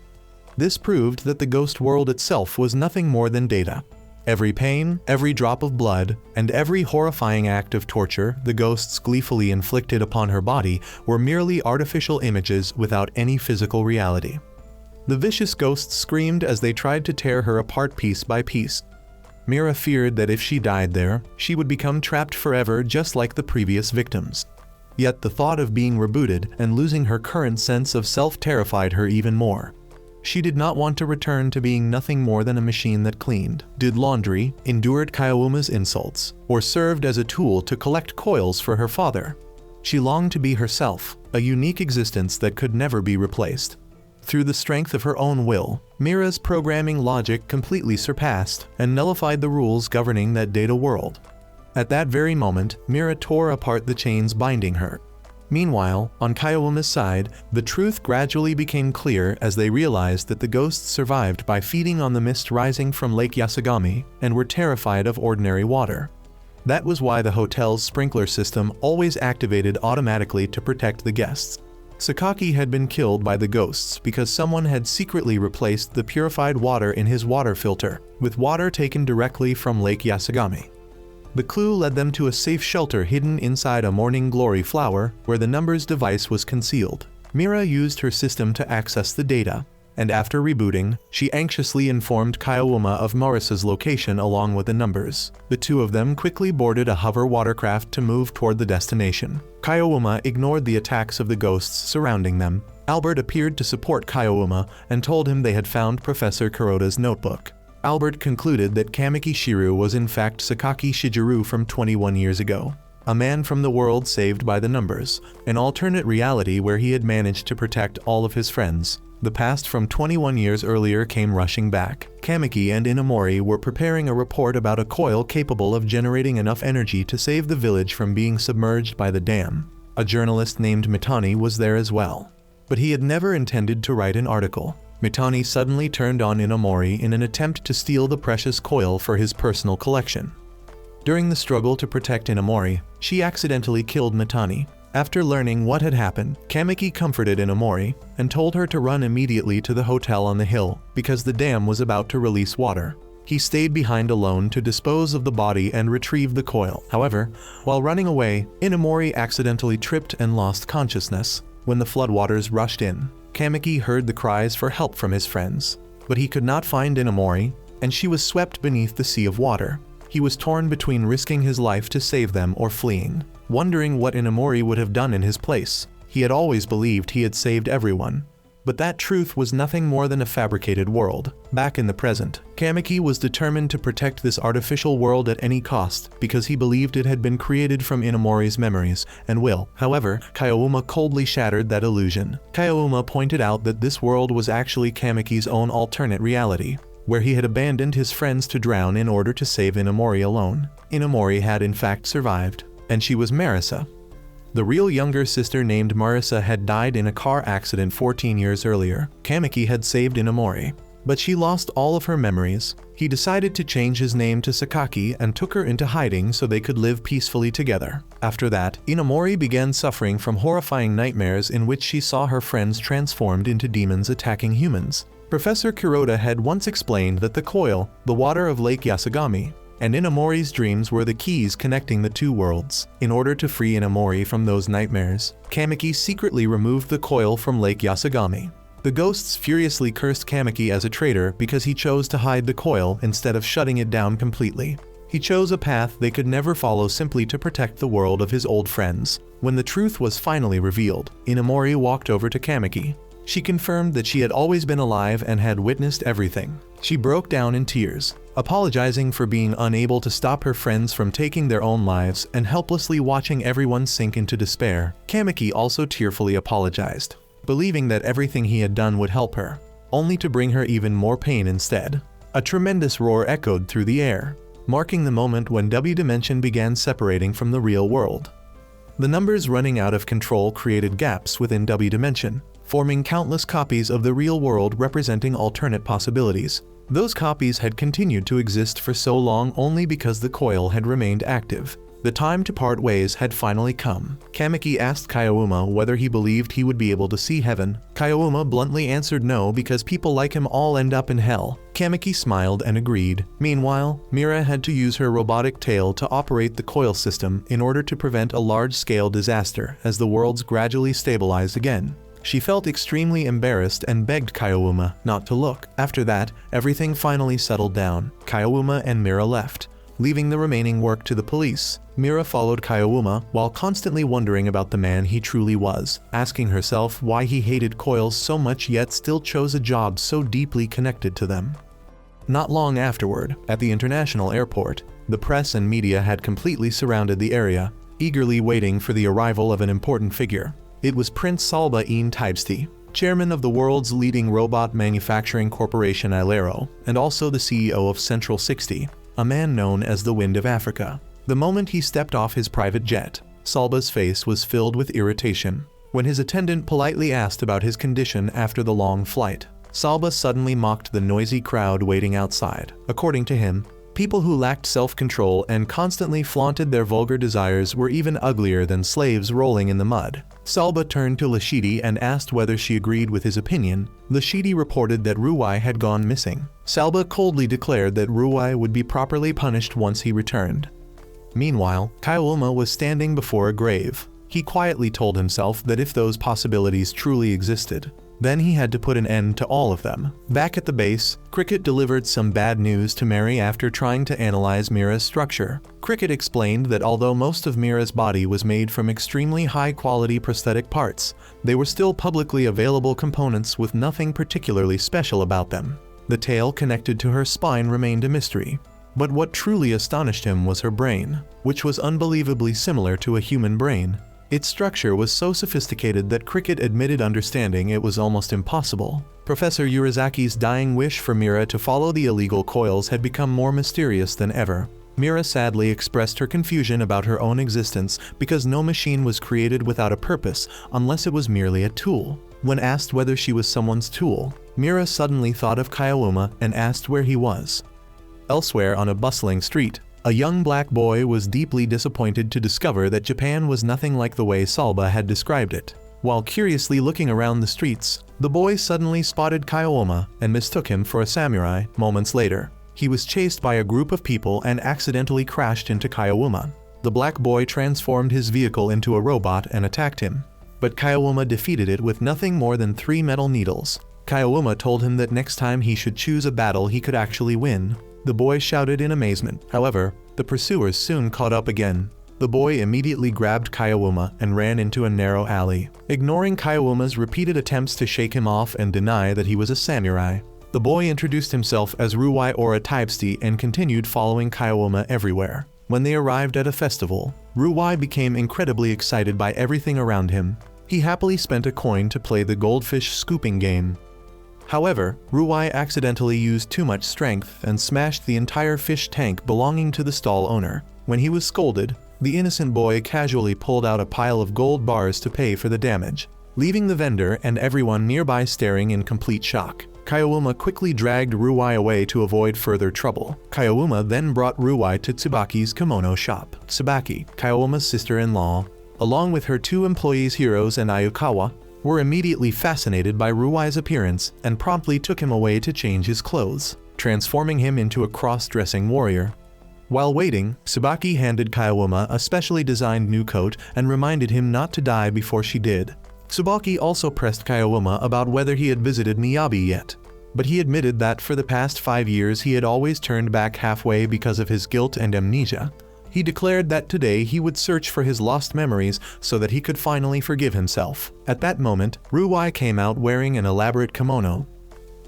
This proved that the ghost world itself was nothing more than data. Every pain, every drop of blood, and every horrifying act of torture the ghosts gleefully inflicted upon her body were merely artificial images without any physical reality. The vicious ghosts screamed as they tried to tear her apart piece by piece. Mira feared that if she died there, she would become trapped forever just like the previous victims. Yet the thought of being rebooted and losing her current sense of self terrified her even more. She did not want to return to being nothing more than a machine that cleaned, did laundry, endured Kaiwoma's insults, or served as a tool to collect coils for her father. She longed to be herself, a unique existence that could never be replaced. Through the strength of her own will, Mira's programming logic completely surpassed and nullified the rules governing that data world. At that very moment, Mira tore apart the chains binding her. Meanwhile, on Kayouma's side, the truth gradually became clear as they realized that the ghosts survived by feeding on the mist rising from Lake Yasugami and were terrified of ordinary water. That was why the hotel's sprinkler system always activated automatically to protect the guests. Sakaki had been killed by the ghosts because someone had secretly replaced the purified water in his water filter with water taken directly from Lake Yasugami. The clue led them to a safe shelter hidden inside a morning glory flower where the numbers device was concealed. Mira used her system to access the data, and after rebooting, she anxiously informed Kyouma of Marisa's location along with the numbers. The two of them quickly boarded a hover watercraft to move toward the destination. Kyouma ignored the attacks of the ghosts surrounding them. Albert appeared to support Kyouma and told him they had found Professor Kuroda's notebook. Albert concluded that Kamiki Shiru was in fact Sakaki Shigeru from 21 years ago, a man from the world saved by the numbers, an alternate reality where he had managed to protect all of his friends. The past from 21 years earlier came rushing back. Kamiki and Inamori were preparing a report about a coil capable of generating enough energy to save the village from being submerged by the dam. A journalist named Mitani was there as well, but he had never intended to write an article. Mitani suddenly turned on Inamori in an attempt to steal the precious coil for his personal collection. During the struggle to protect Inamori, she accidentally killed Mitani. After learning what had happened, Kamiki comforted Inamori and told her to run immediately to the hotel on the hill because the dam was about to release water. He stayed behind alone to dispose of the body and retrieve the coil. However, while running away, Inamori accidentally tripped and lost consciousness. When the floodwaters rushed in, Kamiki heard the cries for help from his friends, but he could not find Inamori, and she was swept beneath the sea of water. He was torn between risking his life to save them or fleeing, wondering what Inamori would have done in his place. He had always believed he had saved everyone, but that truth was nothing more than a fabricated world. Back in the present, Kamiki was determined to protect this artificial world at any cost because he believed it had been created from Inamori's memories and will. However, Kyouma coldly shattered that illusion. Kyouma pointed out that this world was actually Kamiki's own alternate reality, where he had abandoned his friends to drown in order to save Inamori alone. Inamori had in fact survived, and she was Marisa. The real younger sister named Marisa had died in a car accident 14 years earlier. Kamiki had saved Inamori, but she lost all of her memories. He decided to change his name to Sakaki and took her into hiding so they could live peacefully together. After that, Inamori began suffering from horrifying nightmares in which she saw her friends transformed into demons attacking humans. Professor Kuroda had once explained that the coil, the water of Lake Yasugami, and Inamori's dreams were the keys connecting the two worlds. In order to free Inamori from those nightmares, Kamiki secretly removed the coil from Lake Yasugami. The ghosts furiously cursed Kamiki as a traitor because he chose to hide the coil instead of shutting it down completely. He chose a path they could never follow simply to protect the world of his old friends. When the truth was finally revealed, Inamori walked over to Kamiki. She confirmed that she had always been alive and had witnessed everything. She broke down in tears, apologizing for being unable to stop her friends from taking their own lives and helplessly watching everyone sink into despair. Kamiki also tearfully apologized, believing that everything he had done would help her, only to bring her even more pain instead. A tremendous roar echoed through the air, marking the moment when W Dimension began separating from the real world. The numbers running out of control created gaps within W Dimension, forming countless copies of the real world representing alternate possibilities. Those copies had continued to exist for so long only because the coil had remained active. The time to part ways had finally come. Kamiki asked Kyouma whether he believed he would be able to see heaven. Kyouma bluntly answered no because people like him all end up in hell. Kamiki smiled and agreed. Meanwhile, Mira had to use her robotic tail to operate the coil system in order to prevent a large-scale disaster as the worlds gradually stabilized again. She felt extremely embarrassed and begged Kyouma not to look. After that, everything finally settled down. Kyouma and Mira left, leaving the remaining work to the police. Mira followed Kyouma while constantly wondering about the man he truly was, asking herself why he hated coils so much yet still chose a job so deeply connected to them. Not long afterward, at the international airport, the press and media had completely surrounded the area. eagerly waiting for the arrival of an important figure. It was Prince Salba een Tybesti, chairman of the world's leading robot manufacturing corporation Ilero, and also the CEO of Central 60, a man known as the Wind of Africa. The moment he stepped off his private jet, Salba's face was filled with irritation. When his attendant politely asked about his condition after the long flight, Salba suddenly mocked the noisy crowd waiting outside. According to him, people who lacked self-control and constantly flaunted their vulgar desires were even uglier than slaves rolling in the mud. Salba turned to Lashidi and asked whether she agreed with his opinion. Lashidi reported that Ruwai had gone missing. Salba coldly declared that Ruwai would be properly punished once he returned. Meanwhile, Kaioma was standing before a grave. He quietly told himself that if those possibilities truly existed, then he had to put an end to all of them. Back at the base, Cricket delivered some bad news to Mary after trying to analyze Mira's structure. Cricket explained that although most of Mira's body was made from extremely high-quality prosthetic parts, they were still publicly available components with nothing particularly special about them. The tail connected to her spine remained a mystery. But what truly astonished him was her brain, which was unbelievably similar to a human brain. Its structure was so sophisticated that Cricket admitted understanding it was almost impossible. Professor Urizaki's dying wish for Mira to follow the illegal coils had become more mysterious than ever. Mira sadly expressed her confusion about her own existence because no machine was created without a purpose unless it was merely a tool. When asked whether she was someone's tool, Mira suddenly thought of Kaioma and asked where he was. Elsewhere on a bustling street, a young black boy was deeply disappointed to discover that Japan was nothing like the way Salba had described it. While curiously looking around the streets, the boy suddenly spotted Kaioma and mistook him for a samurai. Moments later, he was chased by a group of people and accidentally crashed into Kaioma. The black boy transformed his vehicle into a robot and attacked him. But Kaioma defeated it with nothing more than 3 metal needles. Kaioma told him that next time he should choose a battle he could actually win. The boy shouted in amazement. However, the pursuers soon caught up again. The boy immediately grabbed Kaioma and ran into a narrow alley, ignoring Kaioma's repeated attempts to shake him off and deny that he was a samurai. The boy introduced himself as Ruwai Ora Tybesti and continued following Kaioma everywhere. When they arrived at a festival, Ruwai became incredibly excited by everything around him. He happily spent a coin to play the goldfish scooping game. However, Ruwai accidentally used too much strength and smashed the entire fish tank belonging to the stall owner. When he was scolded, the innocent boy casually pulled out a pile of gold bars to pay for the damage, leaving the vendor and everyone nearby staring in complete shock. Kaioma quickly dragged Ruwai away to avoid further trouble. Kaioma then brought Ruwai to Tsubaki's kimono shop. Tsubaki, Kaioma's sister-in-law, along with her 2 employees Heroes and Ayukawa, were immediately fascinated by Ruwai's appearance and promptly took him away to change his clothes, transforming him into a cross-dressing warrior. While waiting, Tsubaki handed Kaioma a specially designed new coat and reminded him not to die before she did. Tsubaki also pressed Kaioma about whether he had visited Miyabi yet, but he admitted that for the past 5 years he had always turned back halfway because of his guilt and amnesia. He declared that today he would search for his lost memories so that he could finally forgive himself. At that moment, Ruwai came out wearing an elaborate kimono.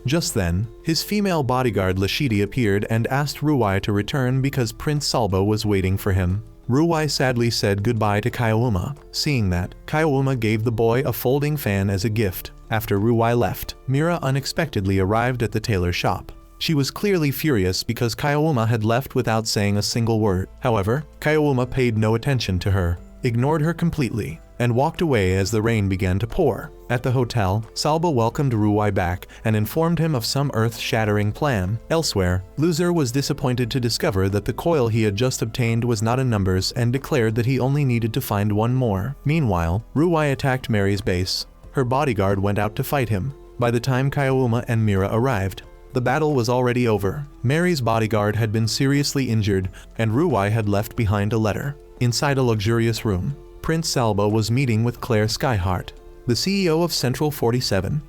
Just then, his female bodyguard Lashidi appeared and asked Ruwai to return because Prince Salba was waiting for him. Ruwai sadly said goodbye to Kaioma. Seeing that, Kaioma gave the boy a folding fan as a gift. After Ruwai left, Mira unexpectedly arrived at the tailor shop. She was clearly furious because Kaioma had left without saying a single word. However, Kaioma paid no attention to her, ignored her completely, and walked away as the rain began to pour. At the hotel, Salba welcomed Ruwai back and informed him of some earth-shattering plan. Elsewhere, Loser was disappointed to discover that the coil he had just obtained was not in numbers and declared that he only needed to find one more. Meanwhile, Ruwai attacked Mary's base. Her bodyguard went out to fight him. By the time Kaioma and Mira arrived, the battle was already over. Mary's bodyguard had been seriously injured, and Ruwai had left behind a letter. Inside a luxurious room, Prince Salba was meeting with Claire Skyheart, the CEO of Central 47.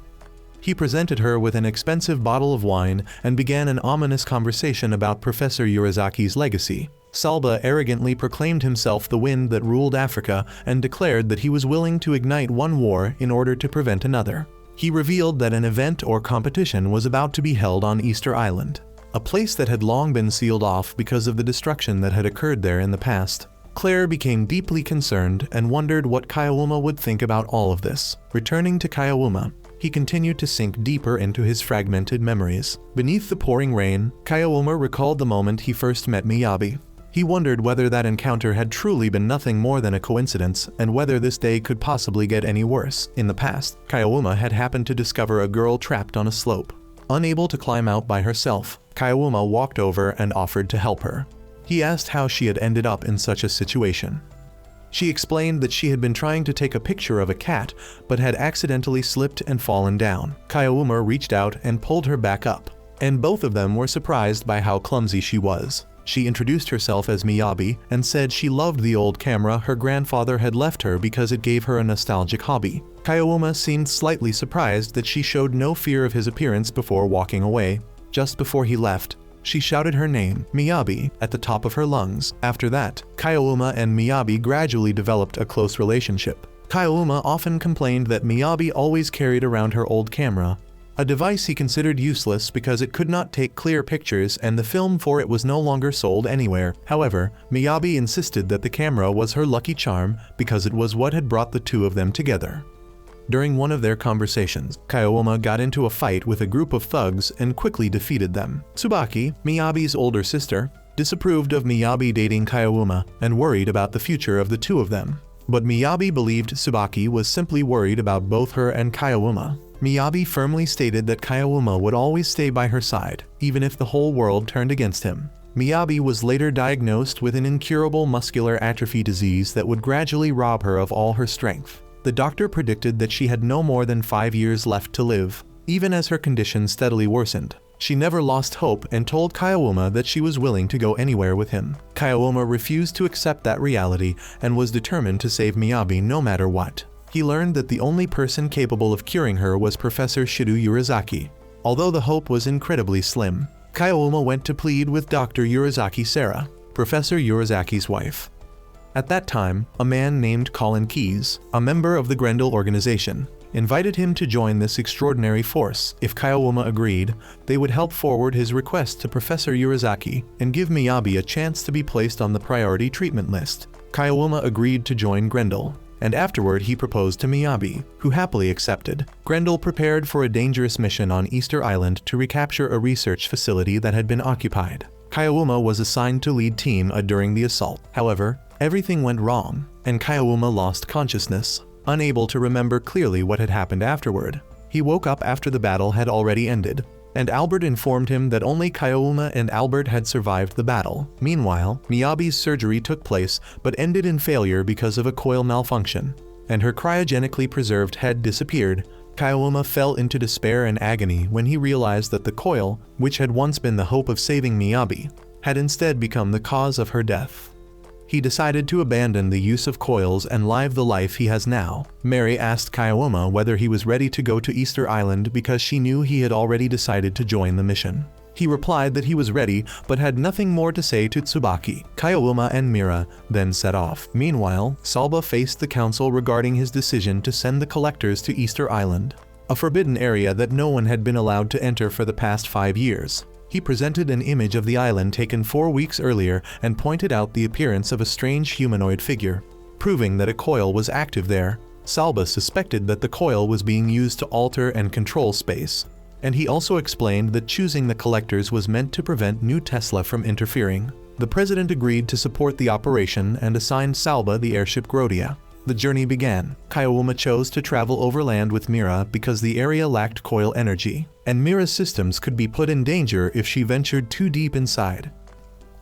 He presented her with an expensive bottle of wine and began an ominous conversation about Professor Urizaki's legacy. Salba arrogantly proclaimed himself the wind that ruled Africa and declared that he was willing to ignite one war in order to prevent another. He revealed that an event or competition was about to be held on Easter Island, a place that had long been sealed off because of the destruction that had occurred there in the past. Claire became deeply concerned and wondered what Kaiowuma would think about all of this. Returning to Kaiowuma, he continued to sink deeper into his fragmented memories. Beneath the pouring rain, Kaiowuma recalled the moment he first met Miyabi. He wondered whether that encounter had truly been nothing more than a coincidence and whether this day could possibly get any worse. In the past, Kaiowuma had happened to discover a girl trapped on a slope. Unable to climb out by herself, Kaiowuma walked over and offered to help her. He asked how she had ended up in such a situation. She explained that she had been trying to take a picture of a cat but had accidentally slipped and fallen down. Kaiowuma reached out and pulled her back up, and both of them were surprised by how clumsy she was. She introduced herself as Miyabi and said she loved the old camera her grandfather had left her because it gave her a nostalgic hobby. Kaiowuma seemed slightly surprised that she showed no fear of his appearance before walking away. Just before he left, she shouted her name, Miyabi, at the top of her lungs. After that, Kaiowuma and Miyabi gradually developed a close relationship. Kaiowuma often complained that Miyabi always carried around her old camera, a device he considered useless because it could not take clear pictures and the film for it was no longer sold anywhere. However, Miyabi insisted that the camera was her lucky charm because it was what had brought the two of them together. During one of their conversations, Kaiowuma got into a fight with a group of thugs and quickly defeated them. Tsubaki, Miyabi's older sister, disapproved of Miyabi dating Kaiowuma and worried about the future of the two of them. But Miyabi believed Tsubaki was simply worried about both her and Kaiowuma. Miyabi firmly stated that Kaiowuma would always stay by her side, even if the whole world turned against him. Miyabi was later diagnosed with an incurable muscular atrophy disease that would gradually rob her of all her strength. The doctor predicted that she had no more than 5 years left to live. Even as her condition steadily worsened, she never lost hope and told Kaiowuma that she was willing to go anywhere with him. Kaiowuma refused to accept that reality and was determined to save Miyabi no matter what. He learned that the only person capable of curing her was Professor Shido Urizaki. Although the hope was incredibly slim, Kaiowuma went to plead with Dr. Urizaki Sarah, Professor Urizaki's wife. At that time, a man named Colin Keyes, a member of the Grendel organization, invited him to join this extraordinary force. If Kaiowuma agreed, they would help forward his request to Professor Urizaki and give Miyabi a chance to be placed on the priority treatment list. Kaiowuma agreed to join Grendel, and afterward he proposed to Miyabi, who happily accepted. Grendel prepared for a dangerous mission on Easter Island to recapture a research facility that had been occupied. Kaiowuma was assigned to lead team A during the assault. However, everything went wrong, and Kaiowuma lost consciousness, unable to remember clearly what had happened afterward. He woke up after the battle had already ended, and Albert informed him that only Kaiowuma and Albert had survived the battle. Meanwhile, Miyabi's surgery took place but ended in failure because of a coil malfunction, and her cryogenically preserved head disappeared. Kaiowuma fell into despair and agony when he realized that the coil, which had once been the hope of saving Miyabi, had instead become the cause of her death. He decided to abandon the use of coils and live the life he has now. Mary asked Kaiowuma whether he was ready to go to Easter Island because she knew he had already decided to join the mission. He replied that he was ready but had nothing more to say to Tsubaki. Kaiowuma and Mira then set off. Meanwhile, Salba faced the council regarding his decision to send the collectors to Easter Island, a forbidden area that no one had been allowed to enter for the past 5 years. He presented an image of the island taken 4 weeks earlier and pointed out the appearance of a strange humanoid figure, proving that a coil was active there. Salba suspected that the coil was being used to alter and control space, and he also explained that choosing the collectors was meant to prevent New Tesla from interfering. The president agreed to support the operation and assigned Salba the airship Grodia. The journey began. Kaiowuma chose to travel overland with Mira because the area lacked coil energy, and Mira's systems could be put in danger if she ventured too deep inside.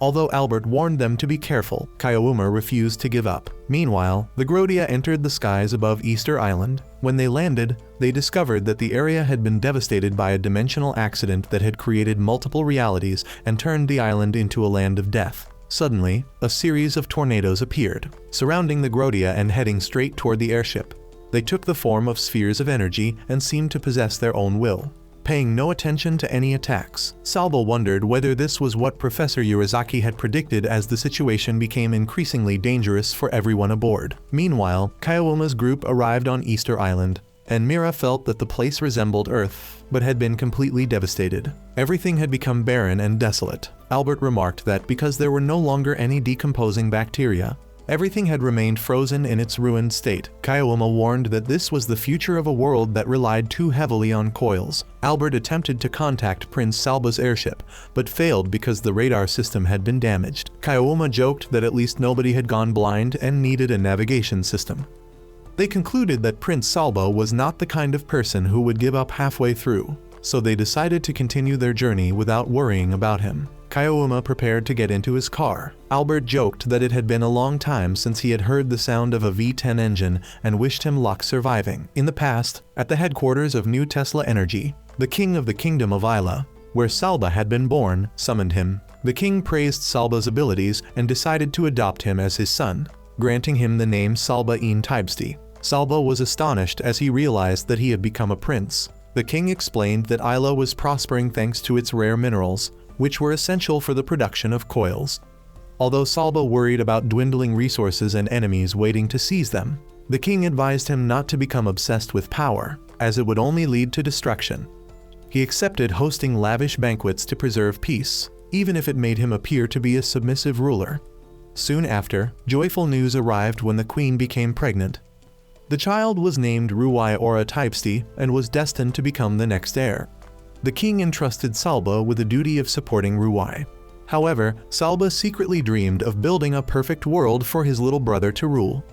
Although Albert warned them to be careful, Kaiowuma refused to give up. Meanwhile, the Grodia entered the skies above Easter Island. When they landed, they discovered that the area had been devastated by a dimensional accident that had created multiple realities and turned the island into a land of death. Suddenly, a series of tornadoes appeared, surrounding the Grodia and heading straight toward the airship. They took the form of spheres of energy and seemed to possess their own will, paying no attention to any attacks. Salba wondered whether this was what Professor Urizaki had predicted as the situation became increasingly dangerous for everyone aboard. Meanwhile, Kaiowuma's group arrived on Easter Island, and Mira felt that the place resembled Earth, but had been completely devastated. Everything had become barren and desolate. Albert remarked that because there were no longer any decomposing bacteria, Everything had remained frozen in its ruined state. Kaioma warned that this was the future of a world that relied too heavily on coils. Albert attempted to contact Prince Salba's airship, but failed because the radar system had been damaged. Kaioma joked that at least nobody had gone blind and needed a navigation system. They concluded that Prince Salba was not the kind of person who would give up halfway through, so they decided to continue their journey without worrying about him. Kaioma prepared to get into his car. Albert joked that it had been a long time since he had heard the sound of a V10 engine and wished him luck surviving. In the past, at the headquarters of New Tesla Energy, the king of the Kingdom of Isla, where Salba had been born, summoned him. The king praised Salba's abilities and decided to adopt him as his son, granting him the name Salba-een Tybesti. Salba was astonished as he realized that he had become a prince. The king explained that Isla was prospering thanks to its rare minerals, which were essential for the production of coils. Although Salba worried about dwindling resources and enemies waiting to seize them, the king advised him not to become obsessed with power, as it would only lead to destruction. He accepted hosting lavish banquets to preserve peace, even if it made him appear to be a submissive ruler. Soon after, joyful news arrived when the queen became pregnant. The child was named Ruwai Ora Tybesti and was destined to become the next heir. The king entrusted Salba with the duty of supporting Ruwai. However, Salba secretly dreamed of building a perfect world for his little brother to rule.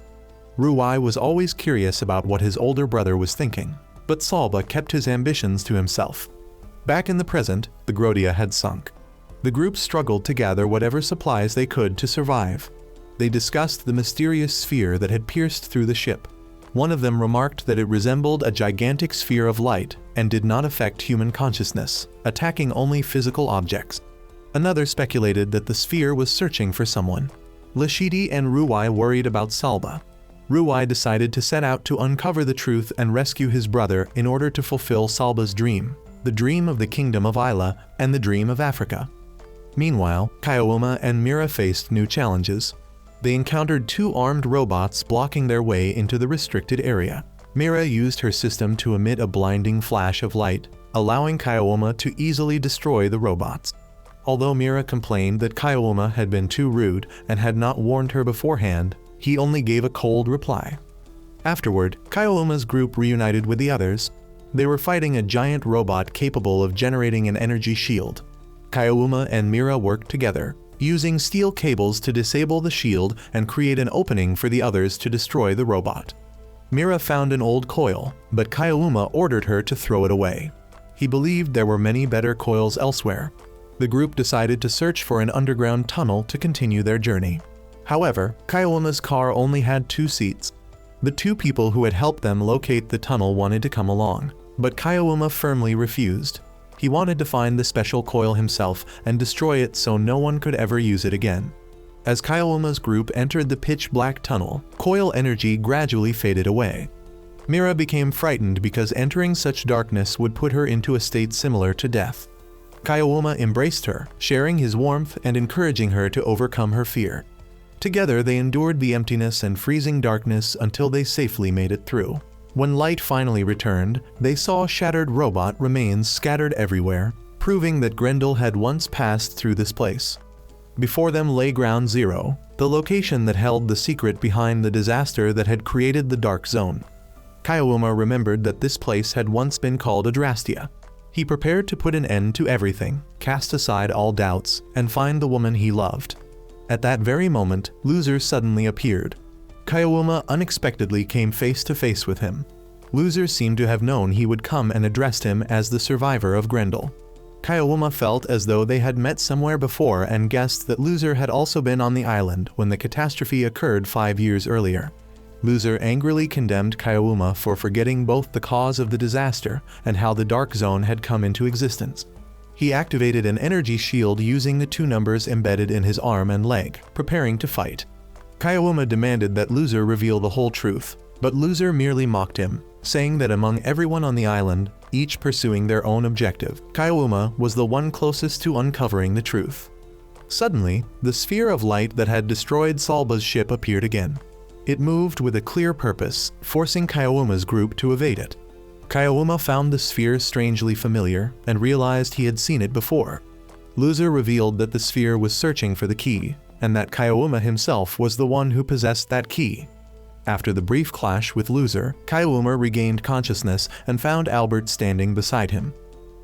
Ruwai was always curious about what his older brother was thinking, but Salba kept his ambitions to himself. Back in the present, the Grodia had sunk. The group struggled to gather whatever supplies they could to survive. They discussed the mysterious sphere that had pierced through the ship. One of them remarked that it resembled a gigantic sphere of light and did not affect human consciousness, attacking only physical objects. Another speculated that the sphere was searching for someone. Lashidi and Ruwai worried about Salba. Ruwai decided to set out to uncover the truth and rescue his brother in order to fulfill Salba's dream, the dream of the Kingdom of Isla and the dream of Africa. Meanwhile, Kaioma and Mira faced new challenges. They encountered two armed robots blocking their way into the restricted area. Mira used her system to emit a blinding flash of light, allowing Kaioma to easily destroy the robots. Although Mira complained that Kaioma had been too rude and had not warned her beforehand, he only gave a cold reply. Afterward, Kaioma's group reunited with the others. They were fighting a giant robot capable of generating an energy shield. Kaioma and Mira worked together, using steel cables to disable the shield and create an opening for the others to destroy the robot. Mira found an old coil, but Kaioma ordered her to throw it away. He believed there were many better coils elsewhere. The group decided to search for an underground tunnel to continue their journey. However, Kaioma's car only had 2 seats. The 2 people who had helped them locate the tunnel wanted to come along, but Kaioma firmly refused. He wanted to find the special coil himself and destroy it so no one could ever use it again. As Kaioma's group entered the pitch-black tunnel, coil energy gradually faded away. Mira became frightened because entering such darkness would put her into a state similar to death. Kaioma embraced her, sharing his warmth and encouraging her to overcome her fear. Together they endured the emptiness and freezing darkness until they safely made it through. When light finally returned, they saw shattered robot remains scattered everywhere, proving that Grendel had once passed through this place. Before them lay Ground Zero, the location that held the secret behind the disaster that had created the Dark Zone. Kaioma remembered that this place had once been called Adrastia. He prepared to put an end to everything, cast aside all doubts, and find the woman he loved. At that very moment, Loser suddenly appeared. Kaioma unexpectedly came face to face with him. Loser seemed to have known he would come and addressed him as the survivor of Grendel. Kaioma felt as though they had met somewhere before and guessed that Loser had also been on the island when the catastrophe occurred 5 years earlier. Loser angrily condemned Kaioma for forgetting both the cause of the disaster and how the Dark Zone had come into existence. He activated an energy shield using the 2 numbers embedded in his arm and leg, preparing to fight. Kaioma demanded that Loser reveal the whole truth, but Loser merely mocked him, saying that among everyone on the island, each pursuing their own objective, Kaioma was the one closest to uncovering the truth. Suddenly, the sphere of light that had destroyed Salba's ship appeared again. It moved with a clear purpose, forcing Kaioma's group to evade it. Kaioma found the sphere strangely familiar and realized he had seen it before. Loser revealed that the sphere was searching for the key, and that Kaioma himself was the one who possessed that key. After the brief clash with Loser, Kaioma regained consciousness and found Albert standing beside him.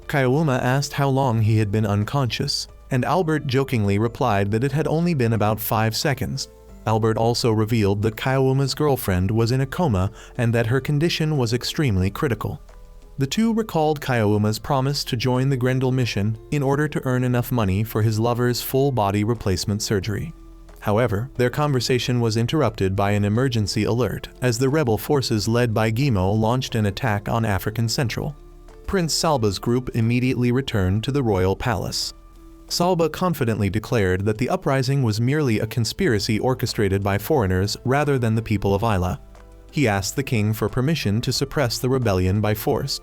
Kaioma asked how long he had been unconscious, and Albert jokingly replied that it had only been about 5 seconds. Albert also revealed that Kaioma's girlfriend was in a coma and that her condition was extremely critical. The two recalled Kaioma's promise to join the Grendel mission in order to earn enough money for his lover's full-body replacement surgery. However, their conversation was interrupted by an emergency alert as the rebel forces led by Gimo launched an attack on African Central. Prince Salba's group immediately returned to the royal palace. Salba confidently declared that the uprising was merely a conspiracy orchestrated by foreigners rather than the people of Isla. He asked the king for permission to suppress the rebellion by force.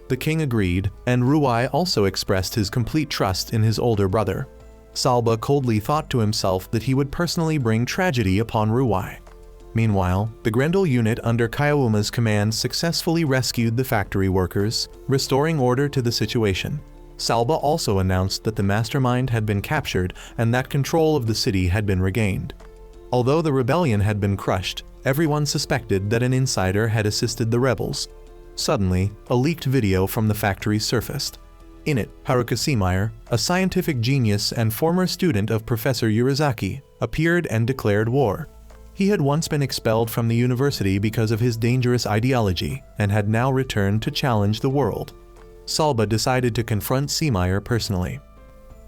The king agreed, and Ruai also expressed his complete trust in his older brother. Salba coldly thought to himself that he would personally bring tragedy upon Ruai. Meanwhile, the Grendel unit under Kaioma's command successfully rescued the factory workers, restoring order to the situation. Salba also announced that the mastermind had been captured and that control of the city had been regained. Although the rebellion had been crushed, everyone suspected that an insider had assisted the rebels. Suddenly, a leaked video from the factory surfaced. In it, Haruka Seemeyer, a scientific genius and former student of Professor Yurizaki, appeared and declared war. He had once been expelled from the university because of his dangerous ideology and had now returned to challenge the world. Salba decided to confront Seemeyer personally.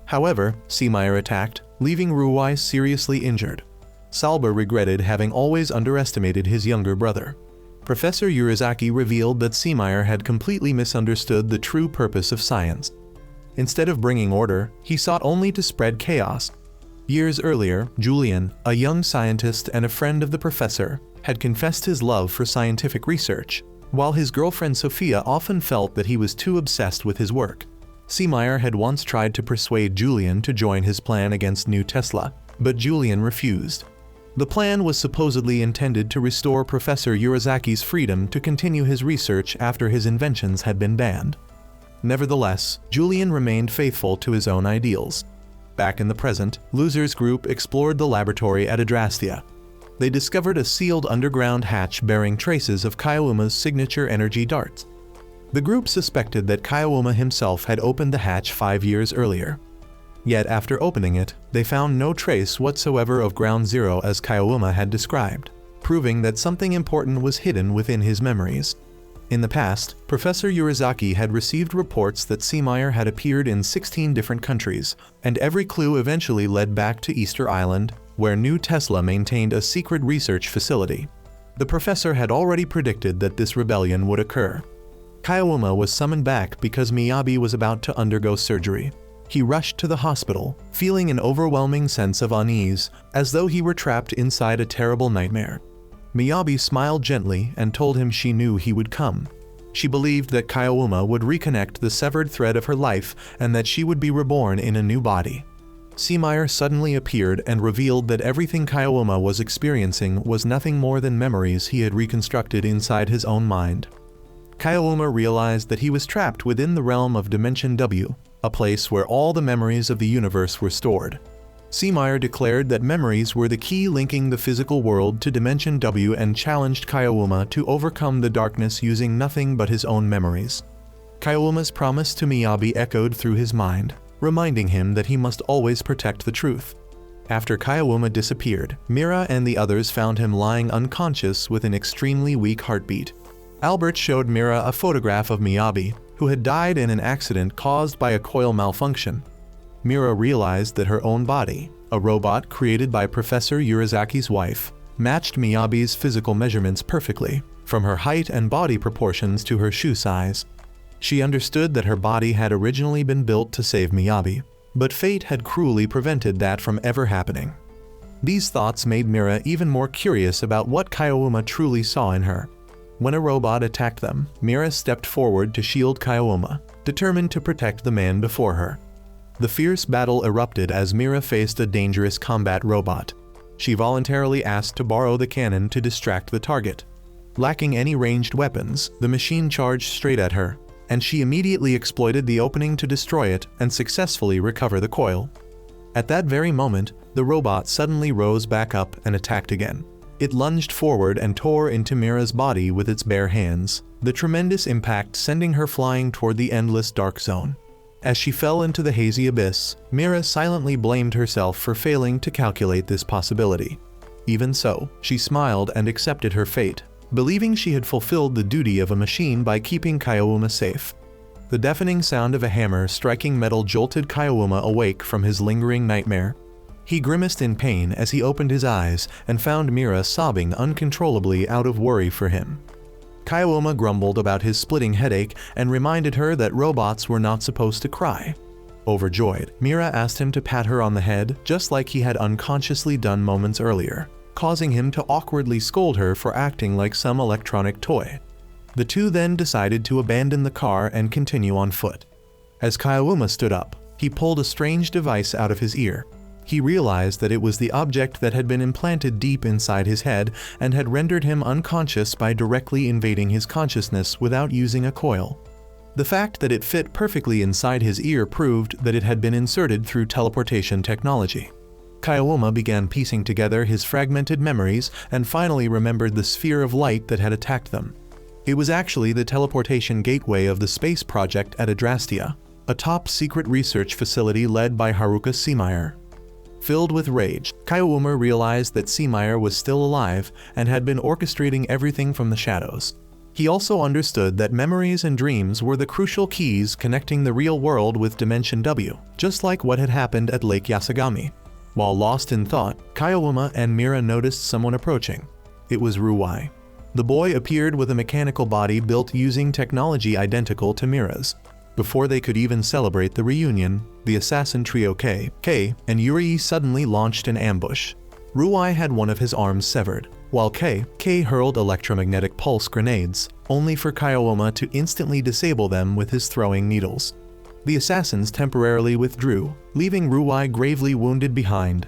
However, Seemeyer attacked, leaving Ruai seriously injured. Salba regretted having always underestimated his younger brother. Professor Yurizaki revealed that Seemeyer had completely misunderstood the true purpose of science. Instead of bringing order, he sought only to spread chaos. Years earlier, Julian, a young scientist and a friend of the professor, had confessed his love for scientific research, while his girlfriend Sophia often felt that he was too obsessed with his work. Seemeyer had once tried to persuade Julian to join his plan against New Tesla, but Julian refused. The plan was supposedly intended to restore Professor Yurizaki's freedom to continue his research after his inventions had been banned. Nevertheless, Julian remained faithful to his own ideals. Back in the present, Loser's group explored the laboratory at Adrastia. They discovered a sealed underground hatch bearing traces of Kaioma's signature energy darts. The group suspected that Kaioma himself had opened the hatch 5 years earlier. Yet after opening it, they found no trace whatsoever of Ground Zero as Kaioma had described, proving that something important was hidden within his memories. In the past, Professor Yurizaki had received reports that Seemeyer had appeared in 16 different countries, and every clue eventually led back to Easter Island, where New Tesla maintained a secret research facility. The professor had already predicted that this rebellion would occur. Kaioma was summoned back because Miyabi was about to undergo surgery. He rushed to the hospital, feeling an overwhelming sense of unease, as though he were trapped inside a terrible nightmare. Miyabi smiled gently and told him she knew he would come. She believed that Kaioma would reconnect the severed thread of her life and that she would be reborn in a new body. Seemeyer suddenly appeared and revealed that everything Kaioma was experiencing was nothing more than memories he had reconstructed inside his own mind. Kaioma realized that he was trapped within the realm of Dimension W, a place where all the memories of the universe were stored. Seemeyer declared that memories were the key linking the physical world to Dimension W and challenged Kaioma to overcome the darkness using nothing but his own memories. Kaioma's promise to Miyabi echoed through his mind, reminding him that he must always protect the truth. After Kaioma disappeared, Mira and the others found him lying unconscious with an extremely weak heartbeat. Albert showed Mira a photograph of Miyabi, who had died in an accident caused by a coil malfunction. Mira realized that her own body, a robot created by Professor Yurizaki's wife, matched Miyabi's physical measurements perfectly, from her height and body proportions to her shoe size. She understood that her body had originally been built to save Miyabi, but fate had cruelly prevented that from ever happening. These thoughts made Mira even more curious about what Kaioma truly saw in her. When a robot attacked them, Mira stepped forward to shield Kaioma, determined to protect the man before her. The fierce battle erupted as Mira faced a dangerous combat robot. She voluntarily asked to borrow the cannon to distract the target. Lacking any ranged weapons, the machine charged straight at her, and she immediately exploited the opening to destroy it and successfully recover the coil. At that very moment, the robot suddenly rose back up and attacked again. It lunged forward and tore into Mira's body with its bare hands, the tremendous impact sending her flying toward the endless dark zone. As she fell into the hazy abyss, Mira silently blamed herself for failing to calculate this possibility. Even so, she smiled and accepted her fate, believing she had fulfilled the duty of a machine by keeping Kaiowuma safe. The deafening sound of a hammer striking metal jolted Kaiowuma awake from his lingering nightmare. He grimaced in pain as he opened his eyes and found Mira sobbing uncontrollably out of worry for him. Kaiowuma grumbled about his splitting headache and reminded her that robots were not supposed to cry. Overjoyed, Mira asked him to pat her on the head just like he had unconsciously done moments earlier, causing him to awkwardly scold her for acting like some electronic toy. The two then decided to abandon the car and continue on foot. As Kaiowuma stood up, he pulled a strange device out of his ear. He realized that it was the object that had been implanted deep inside his head and had rendered him unconscious by directly invading his consciousness without using a coil. The fact that it fit perfectly inside his ear proved that it had been inserted through teleportation technology. Kaiowuma began piecing together his fragmented memories and finally remembered the sphere of light that had attacked them. It was actually the teleportation gateway of the space project at Adrastea, a top-secret research facility led by Haruka Seemeyer. Filled with rage, Kaiowuma realized that Seemeyer was still alive and had been orchestrating everything from the shadows. He also understood that memories and dreams were the crucial keys connecting the real world with Dimension W, just like what had happened at Lake Yasagami. While lost in thought, Kaiowuma and Mira noticed someone approaching. It was Ruwai. The boy appeared with a mechanical body built using technology identical to Mira's. Before they could even celebrate the reunion, the assassin trio Kei and Yuri suddenly launched an ambush. Ruwai had one of his arms severed, while Kei hurled electromagnetic pulse grenades, only for Kaiowuma to instantly disable them with his throwing needles. The assassins temporarily withdrew, leaving Ruwai gravely wounded behind.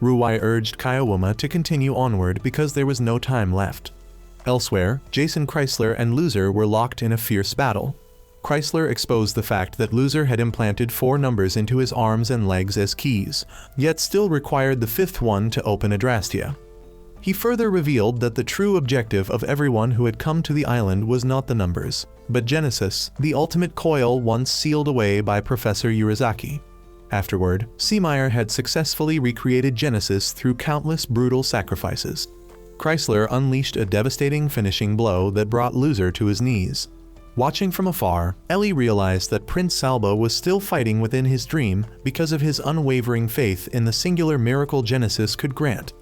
Ruwai urged Kaiowuma to continue onward because there was no time left. Elsewhere, Jason Chrysler and Loser were locked in a fierce battle. Chrysler exposed the fact that Loser had implanted 4 numbers into his arms and legs as keys, yet still required the 5th one to open Adrastea. He further revealed that the true objective of everyone who had come to the island was not the numbers, but Genesis, the ultimate coil once sealed away by Professor Urizaki. Afterward, Seemeyer had successfully recreated Genesis through countless brutal sacrifices. Chrysler unleashed a devastating finishing blow that brought Loser to his knees. Watching from afar, Ellie realized that Prince Salbo was still fighting within his dream because of his unwavering faith in the singular miracle Genesis could grant.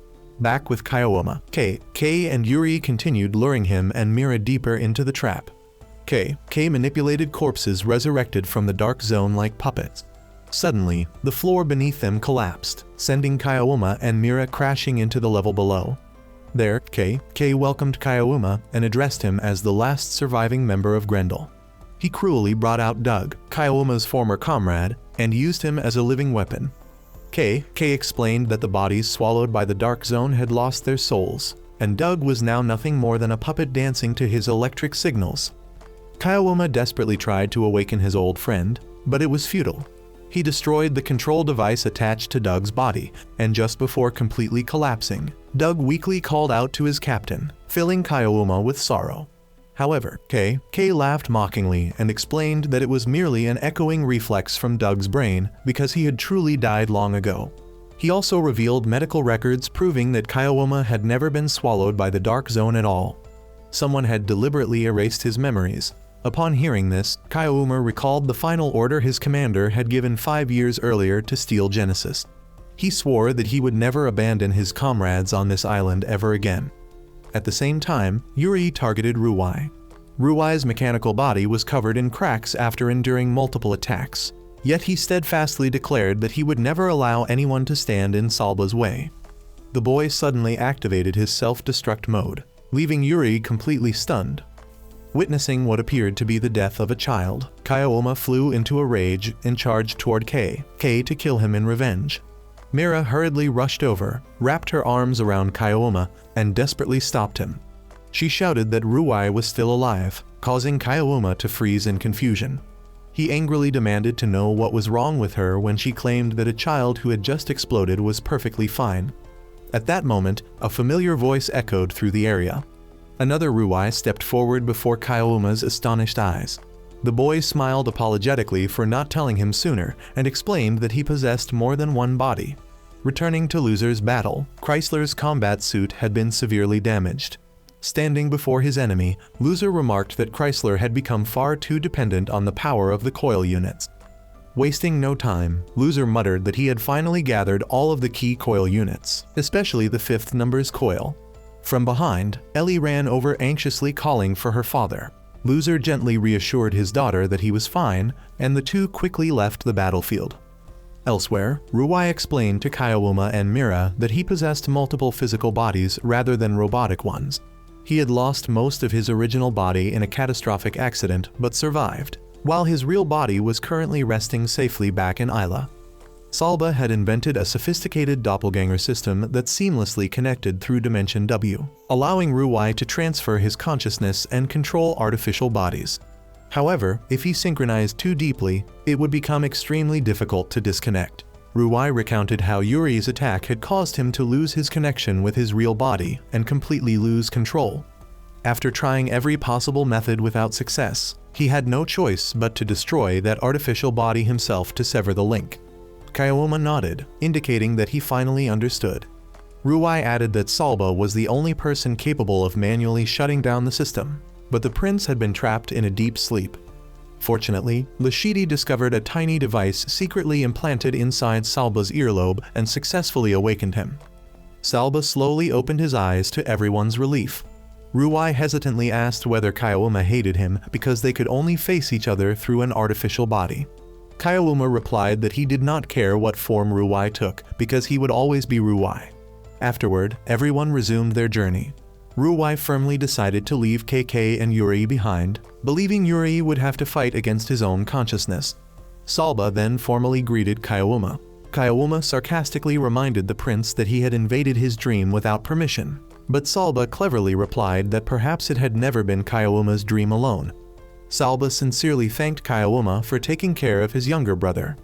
Back with Kaiowuma, Kei and Yuri continued luring him and Mira deeper into the trap. Kei manipulated corpses resurrected from the dark zone like puppets. Suddenly, the floor beneath them collapsed, sending Kaiowuma and Mira crashing into the level below. There, Kei welcomed Kaiowuma and addressed him as the last surviving member of Grendel. He cruelly brought out Doug, Kaiowuma's former comrade, and used him as a living weapon. Kei explained that the bodies swallowed by the Dark Zone had lost their souls, and Doug was now nothing more than a puppet dancing to his electric signals. Kaiowuma desperately tried to awaken his old friend, but it was futile. He destroyed the control device attached to Doug's body, and just before completely collapsing, Doug weakly called out to his captain, filling Kaiowuma with sorrow. However, Kei laughed mockingly and explained that it was merely an echoing reflex from Doug's brain because he had truly died long ago. He also revealed medical records proving that Kaiowuma had never been swallowed by the Dark Zone at all. Someone had deliberately erased his memories. Upon hearing this, Kaiowuma recalled the final order his commander had given 5 years earlier to steal Genesis. He swore that he would never abandon his comrades on this island ever again. At the same time, Yuri targeted Ruwai. Ruwai's mechanical body was covered in cracks after enduring multiple attacks, yet he steadfastly declared that he would never allow anyone to stand in Salba's way. The boy suddenly activated his self-destruct mode, leaving Yuri completely stunned. Witnessing what appeared to be the death of a child, Kaiowuma flew into a rage and charged toward Kei to kill him in revenge. Mira hurriedly rushed over, wrapped her arms around Kaiowuma, and desperately stopped him. She shouted that Ruwai was still alive, causing Kaiowuma to freeze in confusion. He angrily demanded to know what was wrong with her when she claimed that a child who had just exploded was perfectly fine. At that moment, a familiar voice echoed through the area. Another Ruai stepped forward before Kaiouma's astonished eyes. The boy smiled apologetically for not telling him sooner and explained that he possessed more than one body. Returning to Loser's battle, Chrysler's combat suit had been severely damaged. Standing before his enemy, Loser remarked that Chrysler had become far too dependent on the power of the coil units. Wasting no time, Loser muttered that he had finally gathered all of the key coil units, especially the 5th number's coil. From behind, Ellie ran over anxiously calling for her father. Loser gently reassured his daughter that he was fine, and the two quickly left the battlefield. Elsewhere, Ruai explained to Kaiyouma and Mira that he possessed multiple physical bodies rather than robotic ones. He had lost most of his original body in a catastrophic accident but survived, while his real body was currently resting safely back in Isla. Salba had invented a sophisticated doppelganger system that seamlessly connected through Dimension W, allowing Ruai to transfer his consciousness and control artificial bodies. However, if he synchronized too deeply, it would become extremely difficult to disconnect. Ruai recounted how Yuri's attack had caused him to lose his connection with his real body and completely lose control. After trying every possible method without success, he had no choice but to destroy that artificial body himself to sever the link. Kaiyouma nodded, indicating that he finally understood. Ruai added that Salba was the only person capable of manually shutting down the system, but the prince had been trapped in a deep sleep. Fortunately, Lashidi discovered a tiny device secretly implanted inside Salba's earlobe and successfully awakened him. Salba slowly opened his eyes to everyone's relief. Ruai hesitantly asked whether Kaiyouma hated him because they could only face each other through an artificial body. Kaiyouma replied that he did not care what form Ruai took because he would always be Ruai. Afterward, everyone resumed their journey. Ruai firmly decided to leave KK and Yuri behind, believing Yuri would have to fight against his own consciousness. Salba then formally greeted Kaiyouma. Kaiyouma sarcastically reminded the prince that he had invaded his dream without permission, but Salba cleverly replied that perhaps it had never been Kaiouma's dream alone. Salba sincerely thanked Kaiyouma for taking care of his younger brother.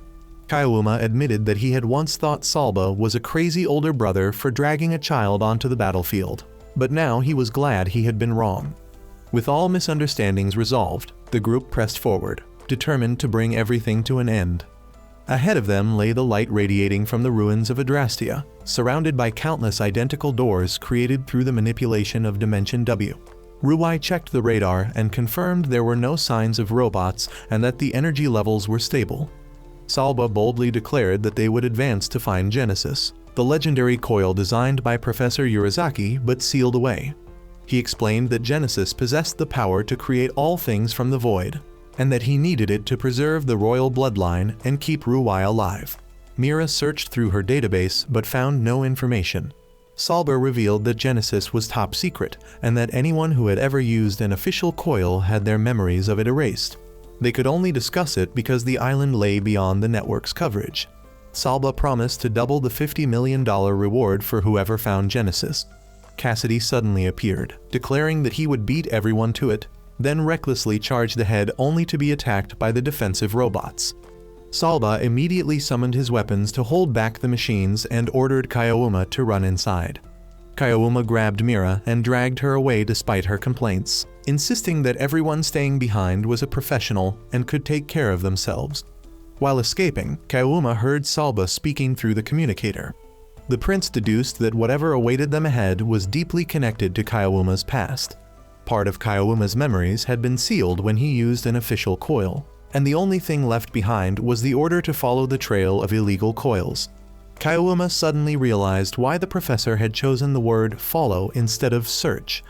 Kaiyouma admitted that he had once thought Salba was a crazy older brother for dragging a child onto the battlefield, but now he was glad he had been wrong. With all misunderstandings resolved, the group pressed forward, determined to bring everything to an end. Ahead of them lay the light radiating from the ruins of Adrastia, surrounded by countless identical doors created through the manipulation of Dimension W. Ruai checked the radar and confirmed there were no signs of robots and that the energy levels were stable. Salba boldly declared that they would advance to find Genesis, the legendary coil designed by Professor Urizaki but sealed away. He explained that Genesis possessed the power to create all things from the void, and that he needed it to preserve the royal bloodline and keep Ruai alive. Mira searched through her database but found no information. Salba revealed that Genesis was top secret and that anyone who had ever used an official coil had their memories of it erased. They could only discuss it because the island lay beyond the network's coverage. Salba promised to double the $50 million reward for whoever found Genesis. Cassidy suddenly appeared, declaring that he would beat everyone to it, then recklessly charged ahead only to be attacked by the defensive robots. Salba immediately summoned his weapons to hold back the machines and ordered Kaiyouma to run inside. Kaiyouma grabbed Mira and dragged her away despite her complaints, insisting that everyone staying behind was a professional and could take care of themselves. While escaping, Kaiyouma heard Salba speaking through the communicator. The prince deduced that whatever awaited them ahead was deeply connected to Kaiouma's past. Part of Kaiouma's memories had been sealed when he used an official coil, and the only thing left behind was the order to follow the trail of illegal coils. Kaiyouma suddenly realized why the professor had chosen the word follow instead of search.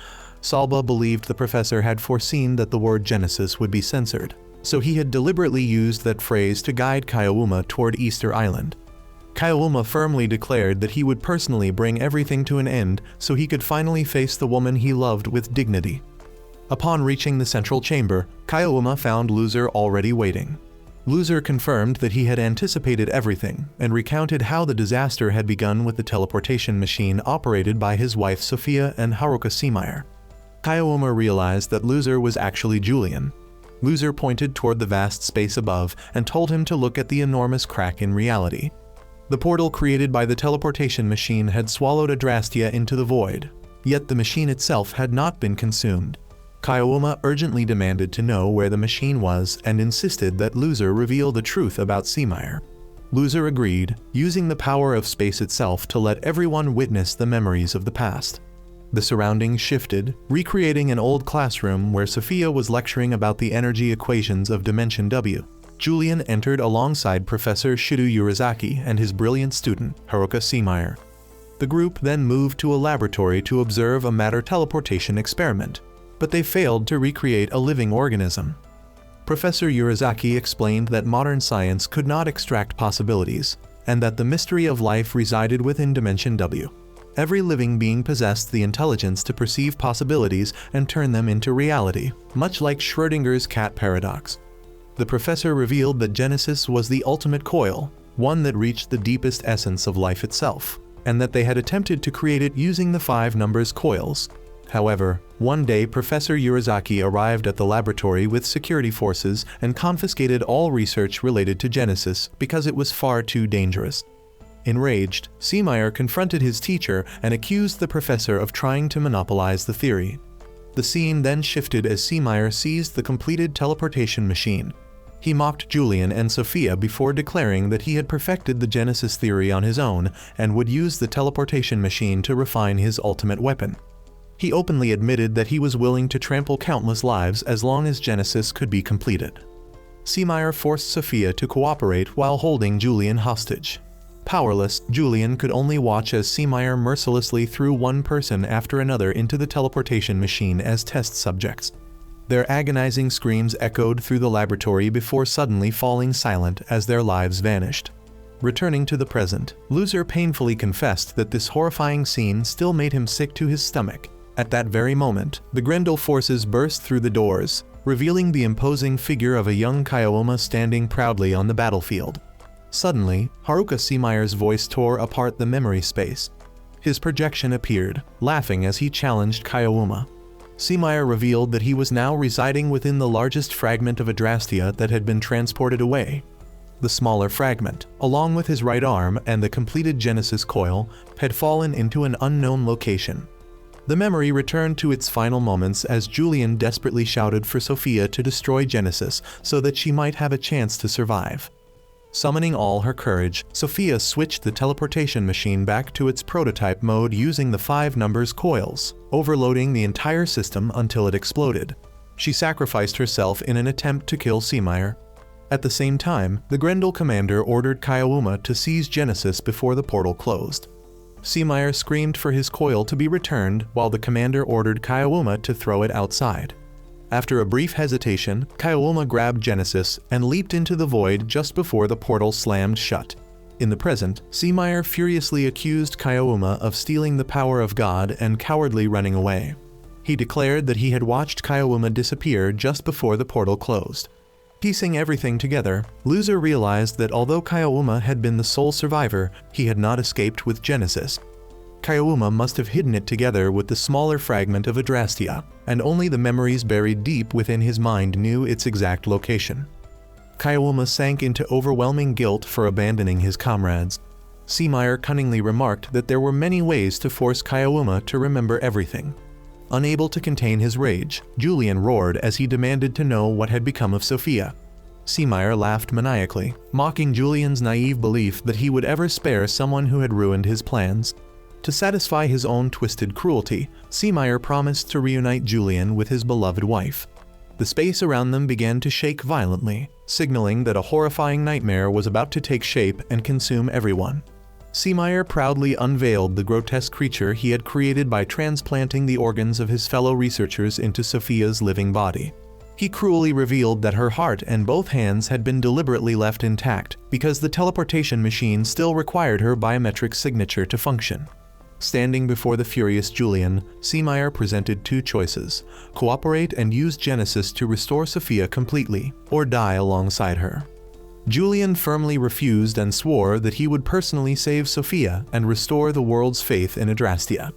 Salba believed the professor had foreseen that the word Genesis would be censored, so he had deliberately used that phrase to guide Kaiyouma toward Easter Island. Kaiyouma firmly declared that he would personally bring everything to an end so he could finally face the woman he loved with dignity. Upon reaching the central chamber, Kaiyouma found Loser already waiting. Loser confirmed that he had anticipated everything and recounted how the disaster had begun with the teleportation machine operated by his wife Sophia and Haruka Seemeyer. Kaiyouma realized that Loser was actually Julian. Loser pointed toward the vast space above and told him to look at the enormous crack in reality. The portal created by the teleportation machine had swallowed Adrastea into the void, yet the machine itself had not been consumed. Kaioma urgently demanded to know where the machine was and insisted that Loser reveal the truth about Seameyer. Loser agreed, using the power of space itself to let everyone witness the memories of the past. The surroundings shifted, recreating an old classroom where Sophia was lecturing about the energy equations of Dimension W. Julian entered alongside Professor Shido Urizaki and his brilliant student, Haruka Seameyer. The group then moved to a laboratory to observe a matter teleportation experiment, but they failed to recreate a living organism. Professor Urizaki explained that modern science could not extract possibilities, and that the mystery of life resided within Dimension W. Every living being possessed the intelligence to perceive possibilities and turn them into reality, much like Schrödinger's cat paradox. The professor revealed that Genesis was the ultimate coil, one that reached the deepest essence of life itself, and that they had attempted to create it using the 5 numbers coils. However, one day Professor Urizaki arrived at the laboratory with security forces and confiscated all research related to Genesis because it was far too dangerous. Enraged, Seameyer confronted his teacher and accused the professor of trying to monopolize the theory. The scene then shifted as Seameyer seized the completed teleportation machine. He mocked Julian and Sophia before declaring that he had perfected the Genesis theory on his own and would use the teleportation machine to refine his ultimate weapon. He openly admitted that he was willing to trample countless lives as long as Genesis could be completed. Seameyer forced Sophia to cooperate while holding Julian hostage. Powerless, Julian could only watch as Seameyer mercilessly threw one person after another into the teleportation machine as test subjects. Their agonizing screams echoed through the laboratory before suddenly falling silent as their lives vanished. Returning to the present, Loser painfully confessed that this horrifying scene still made him sick to his stomach. At that very moment, the Grendel forces burst through the doors, revealing the imposing figure of a young Kaioma standing proudly on the battlefield. Suddenly, Haruka Seameyer's voice tore apart the memory space. His projection appeared, laughing as he challenged Kaioma. Seameyer revealed that he was now residing within the largest fragment of Adrastea that had been transported away. The smaller fragment, along with his right arm and the completed Genesis coil, had fallen into an unknown location. The memory returned to its final moments as Julian desperately shouted for Sophia to destroy Genesis so that she might have a chance to survive. Summoning all her courage, Sophia switched the teleportation machine back to its prototype mode using the 5 numbers coils, overloading the entire system until it exploded. She sacrificed herself in an attempt to kill Seameyer. At the same time, the Grendel commander ordered Kaioma to seize Genesis before the portal closed. Seameyer screamed for his coil to be returned while the commander ordered Kaioma to throw it outside. After a brief hesitation, Kaioma grabbed Genesis and leaped into the void just before the portal slammed shut. In the present, Seameyer furiously accused Kaioma of stealing the power of God and cowardly running away. He declared that he had watched Kaioma disappear just before the portal closed. Piecing everything together, Loser realized that although Kaioma had been the sole survivor, he had not escaped with Genesis. Kaioma must have hidden it together with the smaller fragment of Adrastea, and only the memories buried deep within his mind knew its exact location. Kaioma sank into overwhelming guilt for abandoning his comrades. Seameyer cunningly remarked that there were many ways to force Kaioma to remember everything. Unable to contain his rage, Julian roared as he demanded to know what had become of Sophia. Seameyer laughed maniacally, mocking Julian's naive belief that he would ever spare someone who had ruined his plans. To satisfy his own twisted cruelty, Seameyer promised to reunite Julian with his beloved wife. The space around them began to shake violently, signaling that a horrifying nightmare was about to take shape and consume everyone. Seameyer proudly unveiled the grotesque creature he had created by transplanting the organs of his fellow researchers into Sophia's living body. He cruelly revealed that her heart and both hands had been deliberately left intact because the teleportation machine still required her biometric signature to function. Standing before the furious Julian, Seameyer presented 2 choices: cooperate and use Genesis to restore Sophia completely, or die alongside her. Julian firmly refused and swore that he would personally save Sophia and restore the world's faith in Adrastea.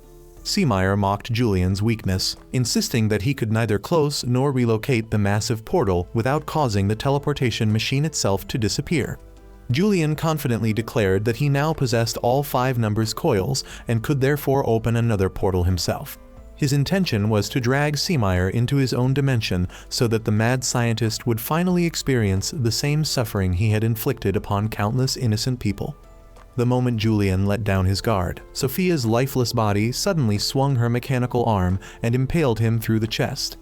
Seameyer mocked Julian's weakness, insisting that he could neither close nor relocate the massive portal without causing the teleportation machine itself to disappear. Julian confidently declared that he now possessed all 5 numbers coils and could therefore open another portal himself. His intention was to drag Seameyer into his own dimension so that the mad scientist would finally experience the same suffering he had inflicted upon countless innocent people. The moment Julian let down his guard, Sophia's lifeless body suddenly swung her mechanical arm and impaled him through the chest.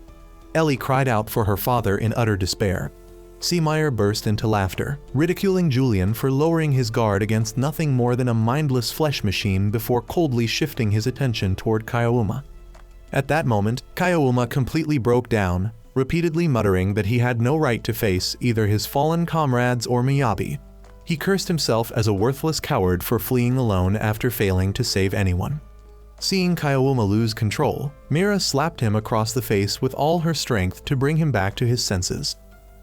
Ellie cried out for her father in utter despair. Seameyer burst into laughter, ridiculing Julian for lowering his guard against nothing more than a mindless flesh machine before coldly shifting his attention toward Kyouma. At that moment, Kyouma completely broke down, repeatedly muttering that he had no right to face either his fallen comrades or Miyabi. He cursed himself as a worthless coward for fleeing alone after failing to save anyone. Seeing Kyouma lose control, Mira slapped him across the face with all her strength to bring him back to his senses.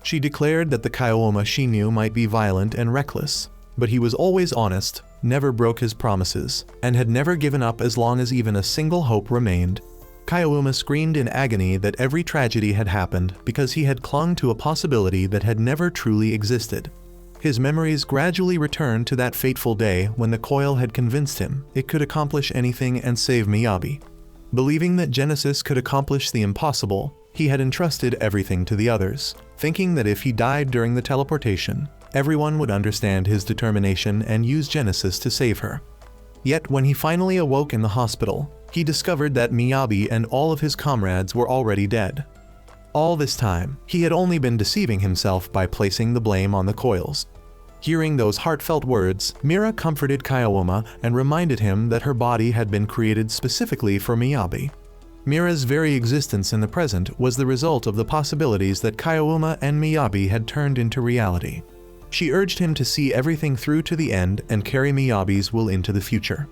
She declared that the Kyouma she knew might be violent and reckless, but he was always honest, never broke his promises, and had never given up as long as even a single hope remained. Kyouma screamed in agony that every tragedy had happened because he had clung to a possibility that had never truly existed. His memories gradually returned to that fateful day when the coil had convinced him it could accomplish anything and save Miyabi. Believing that Genesis could accomplish the impossible, he had entrusted everything to the others, thinking that if he died during the teleportation, everyone would understand his determination and use Genesis to save her. Yet when he finally awoke in the hospital, he discovered that Miyabi and all of his comrades were already dead. All this time, he had only been deceiving himself by placing the blame on the coils. Hearing those heartfelt words, Mira comforted Kyouma and reminded him that her body had been created specifically for Miyabi. Mira's very existence in the present was the result of the possibilities that Kyouma and Miyabi had turned into reality. She urged him to see everything through to the end and carry Miyabi's will into the future.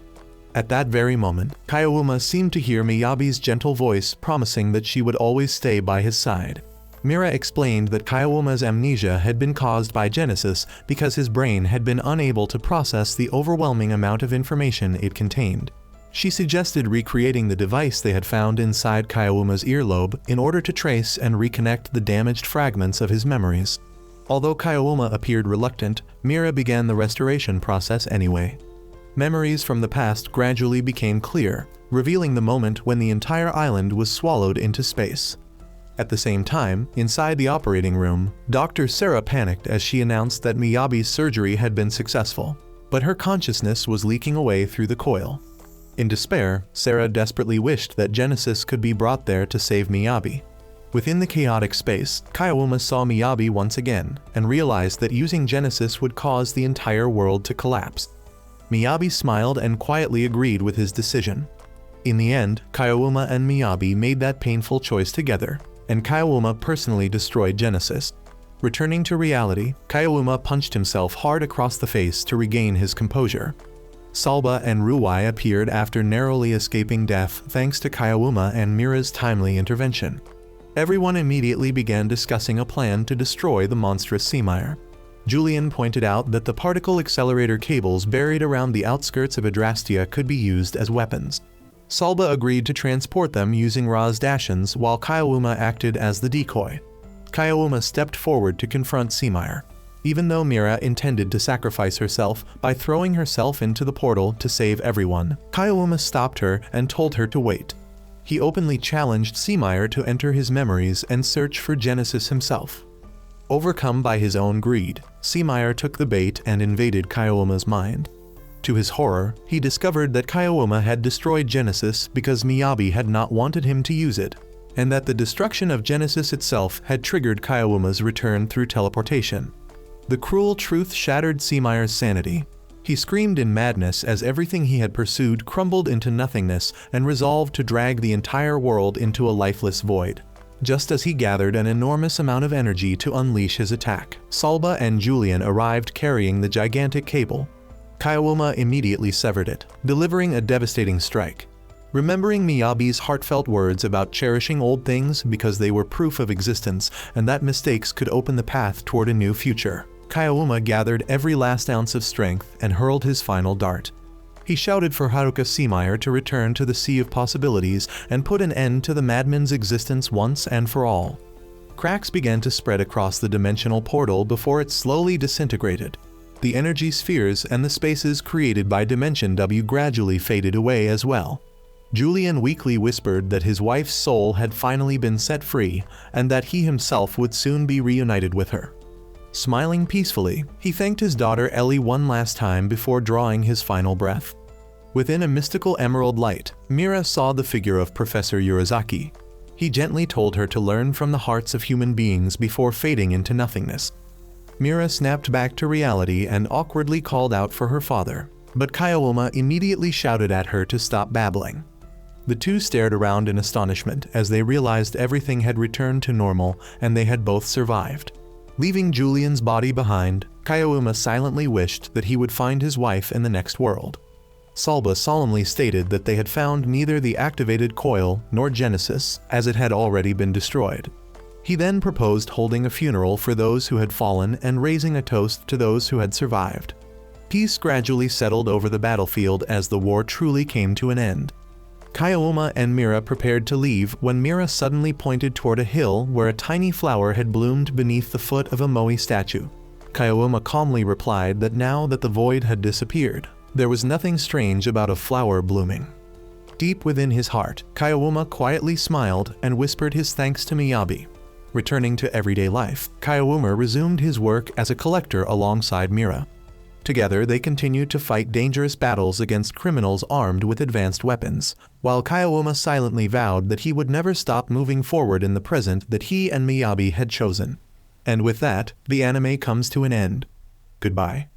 At that very moment, Kyouma seemed to hear Miyabi's gentle voice promising that she would always stay by his side. Mira explained that Kyouma's amnesia had been caused by Genesis because his brain had been unable to process the overwhelming amount of information it contained. She suggested recreating the device they had found inside Kyouma's earlobe in order to trace and reconnect the damaged fragments of his memories. Although Kyouma appeared reluctant, Mira began the restoration process anyway. Memories from the past gradually became clear, revealing the moment when the entire island was swallowed into space. At the same time, inside the operating room, Dr. Sarah panicked as she announced that Miyabi's surgery had been successful, but her consciousness was leaking away through the coil. In despair, Sarah desperately wished that Genesis could be brought there to save Miyabi. Within the chaotic space, Kyouma saw Miyabi once again and realized that using Genesis would cause the entire world to collapse. Miyabi smiled and quietly agreed with his decision. In the end, Kyouma and Miyabi made that painful choice together, and Kyouma personally destroyed Genesis. Returning to reality, Kyouma punched himself hard across the face to regain his composure. Salba and Ruwai appeared after narrowly escaping death thanks to Kyouma and Mira's timely intervention. Everyone immediately began discussing a plan to destroy the monstrous Seameyer. Julian pointed out that the particle accelerator cables buried around the outskirts of Adrastia could be used as weapons. Salba agreed to transport them using Razdashans while Kyouma acted as the decoy. Kyouma stepped forward to confront Seameyer. Even though Mira intended to sacrifice herself by throwing herself into the portal to save everyone, Kyouma stopped her and told her to wait. He openly challenged Seameyer to enter his memories and search for Genesis himself. Overcome by his own greed, Seameyer took the bait and invaded Kyouma's mind. To his horror, he discovered that Kyouma had destroyed Genesis because Miyabi had not wanted him to use it, and that the destruction of Genesis itself had triggered Kyouma's return through teleportation. The cruel truth shattered Seameyer's sanity. He screamed in madness as everything he had pursued crumbled into nothingness and resolved to drag the entire world into a lifeless void. Just as he gathered an enormous amount of energy to unleash his attack, Salba and Julian arrived carrying the gigantic cable. Kyouma immediately severed it, delivering a devastating strike. Remembering Miyabi's heartfelt words about cherishing old things because they were proof of existence and that mistakes could open the path toward a new future, Kyouma gathered every last ounce of strength and hurled his final dart. He shouted for Haruka Seemeyer to return to the Sea of Possibilities and put an end to the madman's existence once and for all. Cracks began to spread across the dimensional portal before it slowly disintegrated. The energy spheres and the spaces created by Dimension W gradually faded away as well. Julian weakly whispered that his wife's soul had finally been set free and that he himself would soon be reunited with her. Smiling peacefully, he thanked his daughter Ellie one last time before drawing his final breath. Within a mystical emerald light, Mira saw the figure of Professor Urizaki. He gently told her to learn from the hearts of human beings before fading into nothingness. Mira snapped back to reality and awkwardly called out for her father, but Kaioma immediately shouted at her to stop babbling. The two stared around in astonishment as they realized everything had returned to normal and they had both survived. Leaving Julian's body behind, Kaioma silently wished that he would find his wife in the next world. Salba solemnly stated that they had found neither the activated coil nor Genesis, as it had already been destroyed. He then proposed holding a funeral for those who had fallen and raising a toast to those who had survived. Peace gradually settled over the battlefield as the war truly came to an end. Kaioma and Mira prepared to leave when Mira suddenly pointed toward a hill where a tiny flower had bloomed beneath the foot of a moe statue. Kaioma calmly replied that now that the void had disappeared, there was nothing strange about a flower blooming. Deep within his heart, Kaioma quietly smiled and whispered his thanks to Miyabi. Returning to everyday life, Kaioma resumed his work as a collector alongside Mira. Together, they continued to fight dangerous battles against criminals armed with advanced weapons, while Kaioma silently vowed that he would never stop moving forward in the present that he and Miyabi had chosen. And with that, the anime comes to an end. Goodbye.